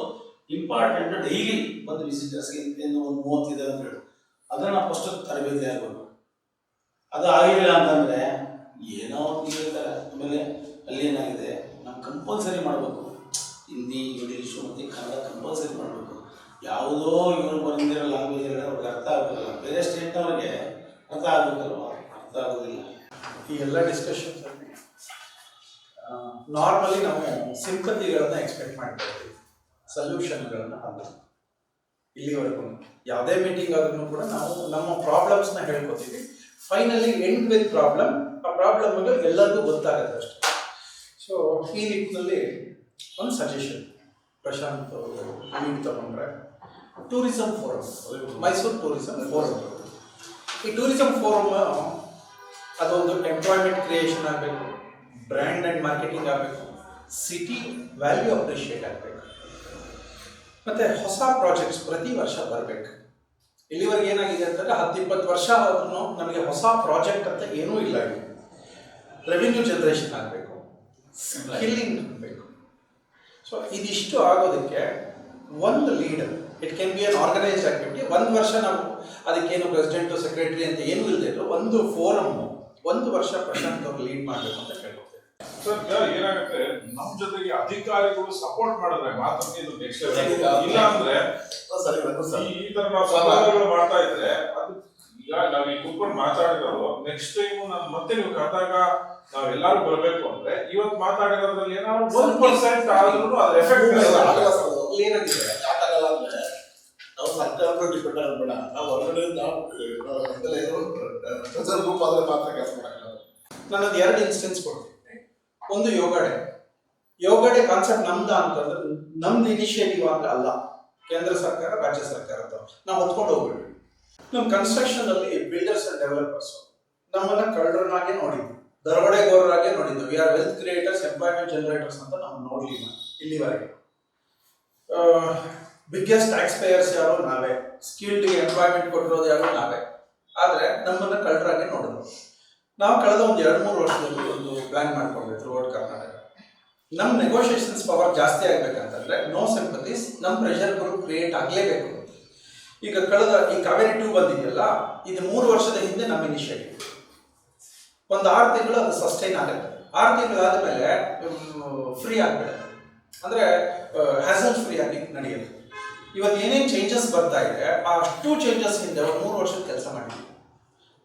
ಇಂಪಾರ್ಟೆಂಟ್ ಡೈಲಿ ಬಂದು ವಿಸಿಟರ್ಸ್ಗೆ ಒಂದು 30 ಇದೆ ಅಂತ ಹೇಳಿ ಅದನ್ನು ಫಸ್ಟ್ ತರಬೇತಿ ಆಗಬೇಕು. ಅದು ಆಗಿಲ್ಲ ಅಂತಂದರೆ ಏನೋ ಹೇಳ್ತಾರೆ. ಆಮೇಲೆ ಅಲ್ಲೇನಾಗಿದೆ, ನಾವು ಕಂಪಲ್ಸರಿ ಮಾಡಬೇಕು. ಹಿಂದಿ, ಇಂಗ್ಲೀಷು ಮತ್ತು ಕನ್ನಡ ಕಂಪಲ್ಸರಿ ಮಾಡಬೇಕು. ಯಾವುದೋ ಇವರು ಬಂದಿರೋ ಲ್ಯಾಂಗ್ವೇಜ್ ಅವ್ರಿಗೆ ಅರ್ಥ ಆಗೋದಿಲ್ಲ. ಬೇರೆ ಸ್ಟೇಟ್ನವ್ರಿಗೆ ಅರ್ಥ ಆಗಬೇಕಲ್ವ, ಅರ್ಥ ಆಗೋದಿಲ್ಲ. ಈ ಎಲ್ಲ ಡಿಸ್ಕಷನ್ಸ್ ನಾರ್ಮಲಿ ನಾವು ಸಿಂಪತಿಗಳನ್ನ ಎಕ್ಸ್ಪೆಕ್ಟ್ ಮಾಡ್ತಾ ಇದ್ದೀವಿ, ಸೊಲ್ಯೂಷನ್ಗಳನ್ನ ಅಲ್ಲ. ಇಲ್ಲಿವರೆಗೂ ಯಾವುದೇ ಮೀಟಿಂಗ್ ಆದ್ರೂ ಕೂಡ ನಾವು ನಮ್ಮ ಪ್ರಾಬ್ಲಮ್ಸ್ನ ಹೇಳ್ಕೊತೀವಿ. Finally end with problem. ಆ ಪ್ರಾಬ್ಲಮ್ಗಳು ಎಲ್ಲರಿಗೂ ಗೊತ್ತಾಗುತ್ತೆ ಅಷ್ಟೇ. ಸೊ ಈ ನಿಟ್ಟಿನಲ್ಲಿ ಒಂದು ಸಜೆಷನ್ ಪ್ರಶಾಂತ್ ಲೀಡ್ ತಗೊಂಡ್ರೆ, tourism forum, Mysuru tourism forum. ಈ ಟೂರಿಸಂ ಫೋರಮ್ ಅದೊಂದು ಎಂಪ್ಲಾಯ್ಮೆಂಟ್ ಕ್ರಿಯೇಷನ್ ಆಗಬೇಕು, ಬ್ರ್ಯಾಂಡ್ ಆ್ಯಂಡ್ ಮಾರ್ಕೆಟಿಂಗ್ ಆಗಬೇಕು, ಸಿಟಿ ವ್ಯಾಲ್ಯೂ ಅಪ್ರಿಷಿಯೇಟ್ ಆಗಬೇಕು, ಮತ್ತು ಹೊಸ ಪ್ರಾಜೆಕ್ಟ್ಸ್ ಪ್ರತಿ ವರ್ಷ ಬರಬೇಕು. ಇಲ್ಲಿವರೆಗೆ ಏನಾಗಿದೆ ಅಂತಂದರೆ 10-20 ವರ್ಷ ಆದ್ರೂ ನಮಗೆ ಹೊಸ ಪ್ರಾಜೆಕ್ಟ್ ಅಂತ ಏನೂ ಇಲ್ಲ. ಇಲ್ಲಿ ರೆವಿನ್ಯೂ ಜನರೇಷನ್ ಆಗಬೇಕು, ಸ್ಕಿಲ್ಲಿಂಗ್ ಆಗಬೇಕು. ಸೊ ಇದಿಷ್ಟು ಆಗೋದಕ್ಕೆ ಒಂದು leader, it can be an organised activity. 1 ವರ್ಷ ನಾವು ಅದಕ್ಕೇನು ಪ್ರೆಸಿಡೆಂಟು ಸೆಕ್ರೆಟರಿ ಅಂತ ಏನೂ ಇಲ್ಲದೆ ಇದ್ರು, ಒಂದು ಫೋರಮ್ 1 ವರ್ಷ ಪ್ರಶಾಂತ್ ಅವರು ಲೀಡ್ ಮಾಡಬೇಕು ಅಂತ ಕೇಳ್ಕೊಳ್ತೇವೆ. ಸರ್ ಏನಾಗುತ್ತೆ, ನಮ್ಮ ಜೊತೆಗೆ ಅಧಿಕಾರಿಗಳು ಸಪೋರ್ಟ್ ಮಾಡಿದ್ರೆ ಮಾತ್ರ ಇದು ನೆಕ್ಸ್ಟ್ ಇಲ್ಲ ಅಂದ್ರೆ ಈ ತರ ನಾವು ಸವಾಲುಗಳು ಮಾಡ್ತಾ ಇದ್ರೆ ಅದು ಈಗ ನಾವ್ ಈ ಕೂತ್ಕೊಂಡು ಮಾತಾಡಿರೋದು ನೆಕ್ಸ್ಟ್ ಟೈಮ್ ನಾನು ಮತ್ತೆ ನೀವು ಕರೆದಾಗ ನಾವೆಲ್ಲರೂ ಬರಬೇಕು ಅಂದ್ರೆ ಇವತ್ತು ಮಾತಾಡಿರೋದ್ರಲ್ಲಿ ಏನಾದ್ರು 1% ಆದ್ರೂ ಅದ್ರ ಎಫೆಕ್ಟ್ ಏನಾಗಿದೆ ಆಗಲ್ಲ ಅಂದ್ರೆ ನಾವು ಸರ್ಕಾರದ ಡಿಪೆಂಡ್ ಆಗಬೇಡ. ನಾವು ಹೊರಗಡೆ ಟ್ರೆಸರ್ ಗ್ರೂಪ್ ಆದ್ರೆ ಮಾತ್ರ ಕೆಲಸ ಮಾಡಲ್ಲ. ನಾನೊಂದು 2 ಇನ್ಸ್ಟೆನ್ಸ್ ಕೊಡ್ತೀನಿ. ಒಂದು ಯೋಗ ಡೇ ಕಾನ್ಸೆಪ್ಟ್ ನಮ್ದ ಅಂತಂದ್ರೆ ನಮ್ದು ಇನಿಷಿಯೇಟಿವ್ ಅಂತ ಅಲ್ಲ, ಕೇಂದ್ರ ಸರ್ಕಾರ ರಾಜ್ಯ ಸರ್ಕಾರದ ನಾವು ಹೊತ್ಕೊಂಡು ಹೋಗ್ಬಿಟ್ವಿ. ನಮ್ಮ ಕನ್ಸ್ಟ್ರಕ್ಷನ್ ಅಲ್ಲಿ ಬಿಲ್ಡರ್ಸ್ ಅಂಡ್ ಡೆವಲಪರ್ಸ್ ನಮ್ಮನ್ನ ಕಳ್ಳರನ್ನಾಗೆ ನೋಡಿದ್ವಿ, ದರೋಡೆಗೋರರಾಗೆ ನೋಡಿದ್ವಿ. We are wealth creators, employment generators ಅಂತ ನಾವು ನೋಡ್ಲಿಲ್ಲ ಇಲ್ಲಿವರೆಗೆ. ಬಿಗ್ಗೆಸ್ಟ್ ಟ್ಯಾಕ್ಸ್ ಪೇಯರ್ಸ್ ಯಾರೋ ನಾವೇ, ಸ್ಕಿಲ್ಡ್ ಎಂಪ್ಲಾಯ್ಮೆಂಟ್ ಕೊಟ್ಟಿರೋದು ಯಾರೋ ನಾವೇ. ಆದ್ರೆ ನಮ್ಮನ್ನ ಕಳ್ಳರಾಗೆ ನೋಡಿದ್ರು. ನಾವು ಕಳೆದ ಒಂದು 2-3 ವರ್ಷದಲ್ಲಿ ಒಂದು ಪ್ಲಾನ್ ಮಾಡ್ಕೊಂಡ್ವಿ ಥ್ರೂಔಟ್ ಕರ್ನಾಟಕ. ನಮ್ಮ ನೆಗೋಷಿಯೇಷನ್ಸ್ ಪವರ್ ಜಾಸ್ತಿ ಆಗ್ಬೇಕಂತಂದ್ರೆ ನೋ ಸಿಂಪತೀಸ್, ನಮ್ಮ ಪ್ರೆಷರ್ ಗ್ರೂಪ್ ಕ್ರಿಯೇಟ್ ಆಗಲೇಬೇಕು. ಈಗ ಕಳೆದ ಈ ಕಾವೇರಿ 2 ಬಂದಿದೆಯಲ್ಲ, ಇದು 3 ವರ್ಷದ ಹಿಂದೆ ನಮ್ಮ ಇನಿಷಿಯೇಟಿವ್. ಒಂದು 6 ತಿಂಗಳು ಅದು ಸಸ್ಟೈನ್ ಆಗುತ್ತೆ. 6 ತಿಂಗಳಾದ್ಮೇಲೆ ಫ್ರೀ ಆಗ್ಬಿಡುತ್ತೆ, ಅಂದ್ರೆ ಹ್ಯಾಸಲ್ ಫ್ರೀ ಆಗಿ ನಡೆಯುತ್ತೆ. ಇವತ್ತು ಏನೇನು ಚೇಂಜಸ್ ಬರ್ತಾ ಇದೆ, ಆ ಅಷ್ಟು ಚೇಂಜಸ್ ಹಿಂದೆ ಒಂದು 3 ವರ್ಷದ ಕೆಲಸ ಮಾಡಿದ್ವಿ.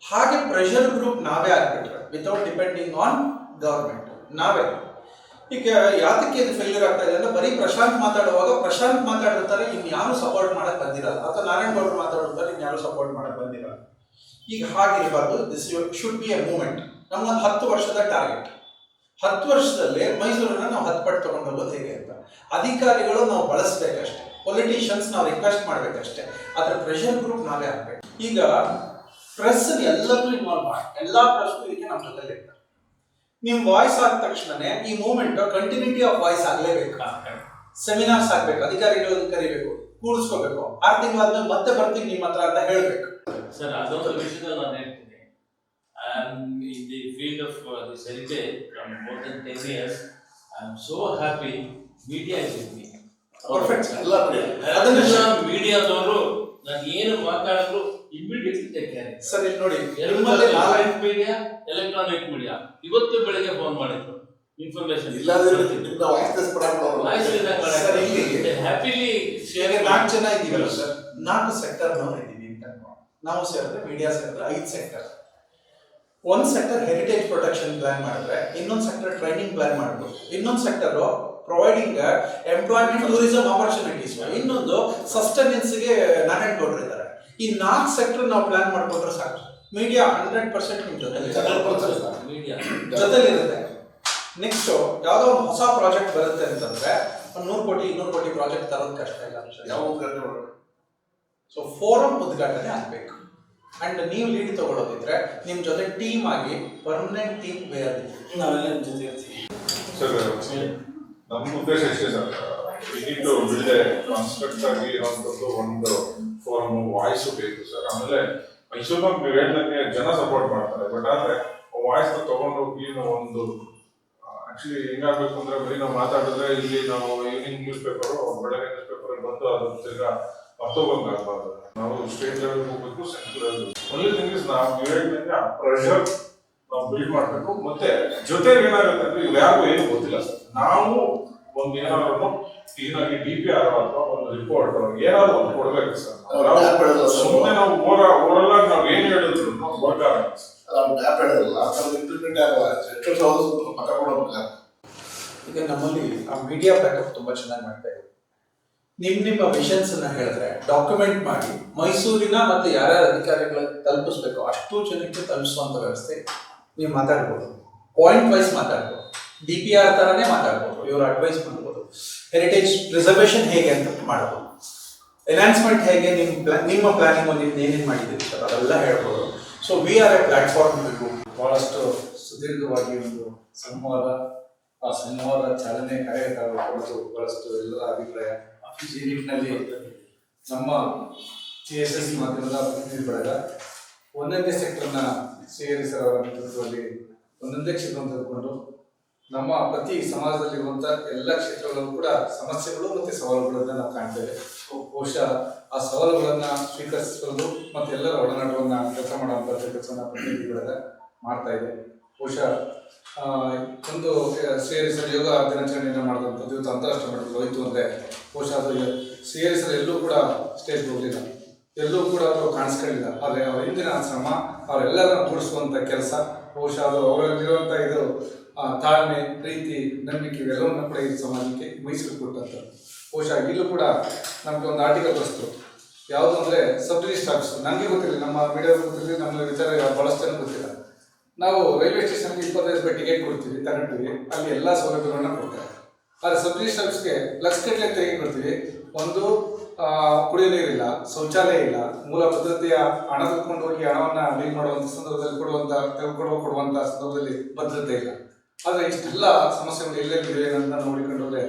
ಹಾಗೆ ಪ್ರೆಷರ್ ಗ್ರೂಪ್ ನಾವೇ ಆಗ್ಬಿಟ್ರೆ ವಿತೌಟ್ ಡಿಪೆಂಡಿಂಗ್ ಆನ್ ಗವರ್ಮೆಂಟ್ ನಾವೇ. ಈಗ ಯಾತಕ್ಕೆ ಇದು ಫೇಲ್ಯೂರ್ ಆಗ್ತಾ ಇದೆ ಅಂದ್ರೆ, ಬರೀ ಪ್ರಶಾಂತ್ ಮಾತಾಡುವಾಗ ಪ್ರಶಾಂತ್ ಮಾತಾಡಿರ್ತಾರೆ, ಇನ್ಯಾರು ಸಪೋರ್ಟ್ ಮಾಡಕ್ ಬಂದಿರಲ್ಲ, ಅಥವಾ ನಾರಾಯಣ್ ಗೌಡರು ಮಾತಾಡಿರ್ತಾರೆ, ಇನ್ಯಾರು ಸಪೋರ್ಟ್ ಮಾಡಕ್ ಬಂದಿರಲ್ಲ. ಈಗ ಹಾಗಿರಬಾರ್ದು. This should be a movement. ನಮ್ಮೊಂದು 10 ವರ್ಷದ ಟಾರ್ಗೆಟ್. 10 ವರ್ಷದಲ್ಲಿ ಮೈಸೂರನ್ನ ನಾವು 10 ಪಟ್ಟು ತಗೊಂಡು ಹೋಗೋದು ಹೇಗೆ ಅಂತ. ಅಧಿಕಾರಿಗಳು ನಾವು ಬಳಸ್ಬೇಕಷ್ಟೇ, ಪೊಲಿಟಿಷಿಯನ್ಸ್ ನಾವು ರಿಕ್ವೆಸ್ಟ್ ಮಾಡ್ಬೇಕಷ್ಟೇ, ಆದ್ರೆ ಪ್ರೆಷರ್ ಗ್ರೂಪ್ ನಾವೇ ಆಗ್ಬೇಕು. ಈಗ ಪ್ರೆಸ್ ಎಲ್ಲದೂ ಇನ್ವಾಲ್ವ್ ಮಾಡಿ, ಎಲ್ಲಾ ಪ್ರೆಸ್ಗೂ ಇದಕ್ಕೆ ನಮ್ಮ ಜೊತೆಲಿ ಇರ್ತಾರೆ. ನಿಮ್ ವಾಯ್ಸ್ ಆದ ತಕ್ಷಣನೇ ಈ ಮೂವ್ಮೆಂಟ್ ಕಂಟಿನ್ಯೂಟಿ ಆಫ್ ವಾಯ್ಸ್ ಆಗ್ಲೇಬೇಕು. ಸೆಮಿನಾರ್ಸ್ ಆಗ್ಬೇಕು, ಅಧಿಕಾರಿಗಳನ್ನು ಕರಿಬೇಕು, ಕೂಡಿಸ್ಕೋಬೇಕು. 6 ತಿಂಗಳಾದ್ಮೇಲೆ ಮತ್ತೆ ಬರ್ತೀನಿ ನಿಮ್ಮ ಹತ್ರ ಅಂತ ಹೇಳ್ಬೇಕು. ಸರ್, ಅದೊಂದು ವಿಷಯದಲ್ಲಿ ನಾನು ಹೇಳ್ತೀನಿ. I am in the field of this heritage from more than 10 years. I am so happy media is with me. Perfect. ಅದನ್ನ ಮೀಡಿಯಾದವರು ನಾನು ಏನು ಮಾತಾಡಿದ್ರು ಇಮಿಡಿಯೇಟ್ಲಿ ಟೇಕ್ ಕೇರ್. ಸರ್ ಇಲ್ಲಿ ನೋಡಿ, ನಿಮ್ಮಲ್ಲಿ ಮೀಡಿಯಾ, ಎಲೆಕ್ಟ್ರಾನಿಕ್ ಮೀಡಿಯಾ ಇವತ್ತು ಬೆಳಿಗ್ಗೆ ಫೋನ್ ಮಾಡಿದ್ರು ಇನ್ಫಾರ್ಮೇಶನ್ ಇಲ್ಲಾಂದ್ರೆ ನಿಮ್ನ ವಾಯ್ಸ್ ಸರ್ ಇಲ್ಲಿ ಹ್ಯಾಪಿಲಿ ಶೇರ್ 4 ಜನ ಇದ್ದೀವಲ್ಲ ಸರ್, 4 ಸೆಕ್ಟರ್ ನಾವು ಇದ್ದೀವಿ ಅಂತ ನಾವು ಸೇರಿದ್ರೆ ಮೀಡಿಯಾ ಸೇರಿದ್ರೆ 5 ಸೆಕ್ಟರ್. ಒಂದು ಸೆಕ್ಟರ್ ಹೆರಿಟೇಜ್ ಪ್ರೊಟೆಕ್ಷನ್ ಪ್ಲಾನ್ ಮಾಡಿದ್ರೆ, ಇನ್ನೊಂದು ಸೆಕ್ಟರ್ ಟ್ರೈನಿಂಗ್ ಪ್ಲಾನ್ ಮಾಡ್ಬೋದು, ಇನ್ನೊಂದು sector providing employment tourism opportunities, ಇನ್ನೊಂದು ಸಸ್ಟೆನೆನ್ಸ್ಗೆ ನಾರಾಯಣಗೌಡರು ಇದ್ದಾರೆ. ಈ 4 ಸೆಕ್ಟರ್ ನಾವು ಪ್ಲಾನ್ ಮಾಡ್ಕೊಂಡ್ರೆ ಸಾಕು. ಮೀಡಿಯಾ 100% ನಿಮ್ಮ ಜೊತೆಲಿರುತ್ತೆ. ನೆಕ್ಸ್ಟ್ ಯಾವುದೋ ಒಂದು ಹೊಸ ಪ್ರಾಜೆಕ್ಟ್ ಬರುತ್ತೆ ಅಂತಂದ್ರೆ 100 ಕೋಟಿ 200 ಕೋಟಿ ಪ್ರಾಜೆಕ್ಟ್ ತರೋದು ಕಷ್ಟ ಇಲ್ಲ. ಯಾವ ಉದ್ಘಾಟನೆ ಮಾಡೋದು? ಸೊ ಫೋರಂ ಉದ್ಘಾಟನೆ ಆಗ್ಬೇಕು. ಅಂಡ್ ನೀವು ಲೀಡ್ ತಗೊಳ್ಳೋದಿದ್ರೆ ನಿಮ್ ಜೊತೆ ಟೀಮ್ ಆಗಿ ಪರ್ಮನೆಂಟ್ ಟೀಮ್ ಬೇರೆ ನಾವೆಲ್ಲ ನಿಮ್ಮ ಜೊತೆ ಇರ್ತೀವಿ. ಸರ್ ನಮ್ಮ ಉದ್ದೇಶ ಎಷ್ಟೇ ಸರ್, ಇದಿಟ್ಟು ಬಿಲ್ಡೆ ಕಾನ್ಸ್ಟ್ರಕ್ಟ್ ಆಗಿ ಇರೋಂಥದ್ದು ಒಂದು ಫೋರಮ್ ವಾಯ್ಸ್ ಬೇಕು ಸರ್. ಆಮೇಲೆ ಮೈಸೂರಿನ ನೀವು ಹೇಳ್ದಂಗೆ ಜನ ಸಪೋರ್ಟ್ ಮಾಡ್ತಾರೆ, ಬಟ್ ಆದ್ರೆ ವಾಯ್ಸ್ ತಗೊಂಡೋಗಿ ನಾವು ಒಂದು ಆಕ್ಚುಲಿ ಹೆಂಗಾಗ್ಬೇಕು ಅಂದ್ರೆ ಬರೀ ನಾವು ಮಾತಾಡಿದ್ರೆ ಇಲ್ಲಿ ನಾವು ಈವ್ನಿಂಗ್ ನ್ಯೂಸ್ ಪೇಪರ್ ಬೆಳಗ್ಗೆ ನ್ಯೂಸ್ ಪೇಪರ್ ಬಂದು ಅದು ತಿರ್ಗಾ ಮತ್ತೊಬ್ಬಂಗೆ ಆಗ್ಬಾರ್ದು. ನಾವು ಸ್ಟೇಟ್ ಲೆವೆಲ್ ಹೋಗ್ಬೇಕು, ಸೆಂಟ್ರಲ್ ಲೆವೆಲ್. ಒಳ್ಳೆ ಥಿಂಗ್ ಇಸ್ ನಾವು ಹೇಳ್ದಂಗೆ ಆ ಪ್ರೆಷರ್ ನಾವು ಬಿಲ್ಡ್ ಮಾಡ್ಬೇಕು. ಮತ್ತೆ ಜೊತೆಗೆ ಏನಾಗುತ್ತೆ ಅಂದ್ರೆ ಇವ್ರು ಯಾರಿಗೂ ಏನು ಗೊತ್ತಿಲ್ಲ ಸರ್. ನಾವು ಒಂದು ಏನಾದ್ರು ಈಗಿನಾಗಿ DPR ಅಥವಾ ಒಂದು ರಿಪೋರ್ಟ್ ಏನಾದ್ರು ಒಂದು ಕೊಡ್ಬೇಕು ಸರ್. ಸುಮ್ಮನೆ ನಾವು ಓವರಲ್ ಆಗಿ ನಾವು ಏನ್ ಹೇಳಿದ್ರು ವರ್ಕ್ ಆಗಲ್ಲ ಸರ್. ಇಂಪ್ಲಿಮೆಂಟ್ ಆಗಲ್ಲ. ಪಕ್ಕ ಕೊಡಬೇಕು. ಈಗ ನಮ್ಮಲ್ಲಿ ಆ ಮೀಡಿಯಾ ಬ್ಯಾಕಪ್ ತುಂಬಾ ಚೆನ್ನಾಗಿ ಮಾಡ್ತಾ ಇದ್ದೀವಿ. ನಿಮ್ಮ ವಿಷನ್ಸ್ ಅನ್ನ ಹೇಳಿದ್ರೆ ಡಾಕ್ಯುಮೆಂಟ್ ಮಾಡಿ ಮೈಸೂರಿನ ಮತ್ತೆ ಯಾರ್ಯಾರ ಅಧಿಕಾರಿಗಳಿಗೆ ತಲುಪಿಸ್ಬೇಕು ಅಷ್ಟು ಜನಕ್ಕೆ ತಲುಪಿಸುವಂತ ವ್ಯವಸ್ಥೆ ನೀವು ಮಾತಾಡ್ಬೋದು. ಪಾಯಿಂಟ್ ವೈಸ್ ಮಾತಾಡ್ಬೋದು, DPR ತರನೇ ಮಾತಾಡ್ಬೋದು, ಇವರು ಅಡ್ವೈಸ್ ಮಾಡ್ಬೋದು. ಹೆರಿಟೇಜ್ ಪ್ರಿಸರ್ವೇಷನ್ ಹೇಗೆ ಅಂತ ಮಾಡ್ಬೋದು, ಎನ್ಹಾನ್ಸ್ಮೆಂಟ್ ಹೇಗೆ, ನಿಮ್ಮ ಪ್ಲಾನಿಂಗ್ ಒಂದು ಏನೇನು ಮಾಡಿದ್ದೀರಿ ಸರ್ ಅದೆಲ್ಲ ಹೇಳ್ಬೋದು. So we are A platform. ಬಹಳಷ್ಟು ಸುದೀರ್ಘವಾಗಿ ಒಂದು ಸಂವಾದ, ಆ ಸಂವಾದ ಚಾಲನೆ ಕಾರ್ಯಕ್ರಮಗಳು ಬಹಳಷ್ಟು ಎಲ್ಲರ ಅಭಿಪ್ರಾಯ ಈ ನಿಟ್ಟಿನಲ್ಲಿ ನಮ್ಮ TSS ಮಾಧ್ಯಮದ ಪ್ರತಿನಿಧಿ ಬಳಗ ಒಂದೊಂದೇ ಸೆಕ್ಟರ್ನ ಸೇರಿಸಿ ಅವರ ನೇತೃತ್ವದಲ್ಲಿ ಒಂದೊಂದೇ ಕ್ಷೇತ್ರವನ್ನು ತೆಗೆದುಕೊಂಡು ನಮ್ಮ ಪ್ರತಿ ಸಮಾಜದಲ್ಲಿರುವಂಥ ಎಲ್ಲ ಕ್ಷೇತ್ರಗಳಲ್ಲೂ ಕೂಡ ಸಮಸ್ಯೆಗಳು ಮತ್ತು ಸವಾಲುಗಳನ್ನು ನಾವು ಕಾಣ್ತೇವೆ. ಬಹುಶಃ ಆ ಸವಾಲುಗಳನ್ನು ಸ್ವೀಕರಿಸಿಕೊಳ್ಳಲು ಮತ್ತು ಎಲ್ಲರ ಒಡನಾಟವನ್ನು ಕೆಲಸ ಮಾಡುವಂಥ ಕೆಲಸವನ್ನು ಪ್ರತಿನಿಧಿ ಬಳಗ ಮಾಡ್ತಾ ಇದೆ. ಬಹುಶಃ ಒಂದು ಸೇರಿಸಲು ಯೋಗ ದಿನಾಚರಣೆಯನ್ನು ಮಾಡಿದಂಥದ್ದು ಇವತ್ತು ಅಂತಾರಾಷ್ಟ್ರೀಯ ಮಟ್ಟದಲ್ಲಿ ಹೋಯಿತು ಅಂದರೆ ಬಹುಶಃ ಅದು ಸೇರಿಸಲು ಎಲ್ಲೂ ಕೂಡ ಸ್ಟೇಜ್ ಹೋಗಲಿಲ್ಲ, ಎಲ್ಲೂ ಕೂಡ ಅವರು ಕಾಣಿಸ್ಕೊಳ್ಳಿಲ್ಲ. ಆದರೆ ಅವರ ಹಿಂದಿನ ಶ್ರಮ ಅವರೆಲ್ಲರನ್ನು ಕೂಡಿಸುವಂಥ ಕೆಲಸ, ಬಹುಶಃ ಅದು ಅವರಲ್ಲಿರುವಂಥ ಇದು ತಾಳ್ಮೆ, ಪ್ರೀತಿ, ನಂಬಿಕೆ ಇವೆಲ್ಲವನ್ನು ಕೂಡ ಈ ಸಮಾಜಕ್ಕೆ ಮೈಸೂರು ಕೊಟ್ಟಂಥದ್ದು. ಬಹುಶಃ ಇಲ್ಲೂ ಕೂಡ ನಮಗೆ ಒಂದು ಆರ್ಟಿಕಲ್ ಬರೆಸ್ತು, ಯಾವುದು ಅಂದರೆ ಸಬ್ ರಿಜಿಸ್ಟರ್ ಆಫೀಸ್. ನನಗೆ ಗೊತ್ತಿರಲಿಲ್ಲ, ನಮ್ಮ ಮೀಡಿಯಾ ಗೊತ್ತಿರಲಿ, ನಮ್ಮ ವಿಚಾರ ಭಾಳಷ್ಟು ಜನ ಗೊತ್ತಿಲ್ಲ. ನಾವು ರೈಲ್ವೆ ಸ್ಟೇಷನ್ಗೆ 25 ರೂಪಾಯಿ ಟಿಕೆಟ್ ಕೊಡ್ತೀವಿ, ತಗೊಂಡ್ವಿ, ಅಲ್ಲಿ ಎಲ್ಲ ಸೌಲಭ್ಯಗಳನ್ನ ಕೊಡ್ತಾರೆ. ಆದರೆ ಸಬ್ ರಿಜಿಸ್ಟರ್ ಆಫೀಸ್ಗೆ ಲಕ್ಷಗಟ್ಟಲೆ ತೆರಿಗೆ ಕೊಡ್ತೀವಿ, ಒಂದು ಕುಡಿಯೋ ನೀರಿಲ್ಲ, ಶೌಚಾಲಯ ಇಲ್ಲ, ಮೂಲ ಭದ್ರತೆಯ ಹಣ ತೆಗೆದುಕೊಂಡು ಹೋಗಿ ಹಣವನ್ನು ಡೀಲ್ ಮಾಡುವಂಥ ಸಂದರ್ಭದಲ್ಲಿ ಕೊಡುವಂಥ ಸಂದರ್ಭದಲ್ಲಿ ಭದ್ರತೆ ಇಲ್ಲ. ಆದರೆ ಇಷ್ಟೆಲ್ಲ ಸಮಸ್ಯೆಗಳು ಎಲ್ಲೆಲ್ಲಿವೆ ಅಂತ ನೋಡಿಕೊಂಡ್ರೆ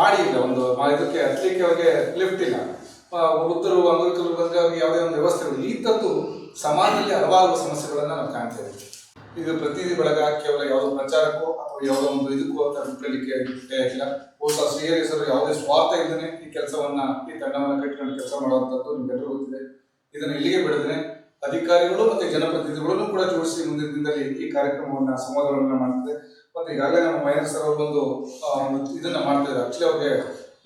ಮಾಡಿ ಇಲ್ಲ, ಒಂದು ಇದಕ್ಕೆ ಹತ್ತಲಿಕ್ಕೆ ಅವ್ರಿಗೆ ಲಿಫ್ಟ್ ಇಲ್ಲ, ವೃದ್ಧರು ಅಂಗವಿಕಲರು ಬಂದರೆ ಅವ್ರಿಗೆ ಯಾವುದೇ ಒಂದು ವ್ಯವಸ್ಥೆಗಳು, ಈ ಥರದ್ದು ಸಮಾಜದಲ್ಲಿ ಹಲವಾರು ಸಮಸ್ಯೆಗಳನ್ನು ನಾವು ಕಾಣ್ತೇವೆ. ಇದು ಪ್ರತಿನಿಧಿ ಬಳಗ ಕೇವಲ ಯಾವುದೋ ಪ್ರಚಾರಕ್ಕೋ ಅಥವಾ ಯಾವುದೋ ಒಂದು ಇದಕ್ಕೂ ಅಂತ ಬಿಟ್ಟಲಿಕ್ಕೆ ಇಲ್ಲ. ಬಹುಶಃ ಶ್ರೀಹರಿಸರು ಯಾವುದೇ ಸ್ವಾರ್ಥ ಇಲ್ಲದೇ ಈ ಕೆಲಸವನ್ನ, ಈ ತಂಡವನ್ನು ಕಟ್ಟಿಕೊಂಡು ಕೆಲಸ ಮಾಡುವಂಥದ್ದು ನಿಮಗೆಲ್ಲರೂ ಗೊತ್ತಿದೆ. ಇದನ್ನು ಇಲ್ಲಿಗೆ ಬಿಡದೇ ಅಧಿಕಾರಿಗಳು ಮತ್ತು ಜನಪ್ರತಿನಿಧಿಗಳನ್ನು ಕೂಡ ಜೋಡಿಸಿ ಮುಂದಿನ ದಿನದಲ್ಲಿ ಈ ಕಾರ್ಯಕ್ರಮವನ್ನು ಸಂವಾದಗಳನ್ನು ಮಾಡ್ತದೆ. ಮತ್ತು ಈಗಾಗಲೇ ನಮ್ಮ ಮಹೇಂದ್ರ ಸರ್ ಒಂದು ಇದನ್ನ ಮಾಡ್ತಿದ್ದಾರೆ. ಆಕ್ಚುಲಿ ಅವ್ರಿಗೆ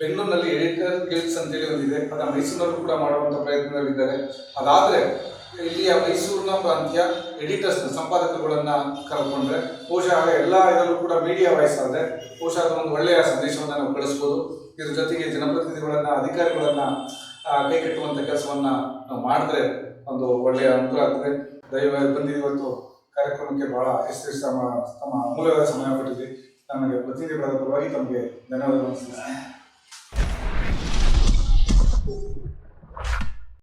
ಬೆಂಗಳೂರಿನಲ್ಲಿ ಎಡಿಟರ್ ಗಿಲ್ಡ್ಸ್ ಅಂತೇಳಿ ಒಂದಿದೆ, ಅದನ್ನು ಮೈಸೂರಿನಲ್ಲೂ ಕೂಡ ಮಾಡುವಂಥ ಪ್ರಯತ್ನದಲ್ಲಿದ್ದಾರೆ. ಅದಾದರೆ ಇಲ್ಲಿಯ ಮೈಸೂರಿನ ಪ್ರಾಂತ್ಯ ಎಡಿಟರ್ಸ್ ಸಂಪಾದಕರುಗಳನ್ನು ಕರ್ಕೊಂಡ್ರೆ ಬಹುಶಃ ಎಲ್ಲ ಇದರಲ್ಲೂ ಕೂಡ ಮೀಡಿಯಾ ವಾಯ್ಸ್ ಆದರೆ ಬಹುಶಃ ಅದೊಂದು ಒಳ್ಳೆಯ ಸಂದೇಶವನ್ನು ನಾವು ಕಳಿಸ್ಬೋದು. ಇದ್ರ ಜೊತೆಗೆ ಜನಪ್ರತಿನಿಧಿಗಳನ್ನು, ಅಧಿಕಾರಿಗಳನ್ನು ಕೈ ಕಟ್ಟುವಂಥ ಕೆಲಸವನ್ನು ನಾವು ಮಾಡಿದ್ರೆ ಒಂದು ಒಳ್ಳೆಯ ಅನುಕೂಲ ಆಗ್ತದೆ. ದಯವಾಗಿ ಬಂದು ಇವತ್ತು ಕಾರ್ಯಕ್ರಮಕ್ಕೆ ಬಹಳ ತಮ್ಮ ಅಮೂಲ್ಯವಾದ ಸಮಯ ಕೊಟ್ಟಿದ್ವಿ. ನಮಗೆ ಪ್ರತಿನಿಧಿ ಬಳಗದ ಪರವಾಗಿ ತಮಗೆ ಧನ್ಯವಾದಗಳು.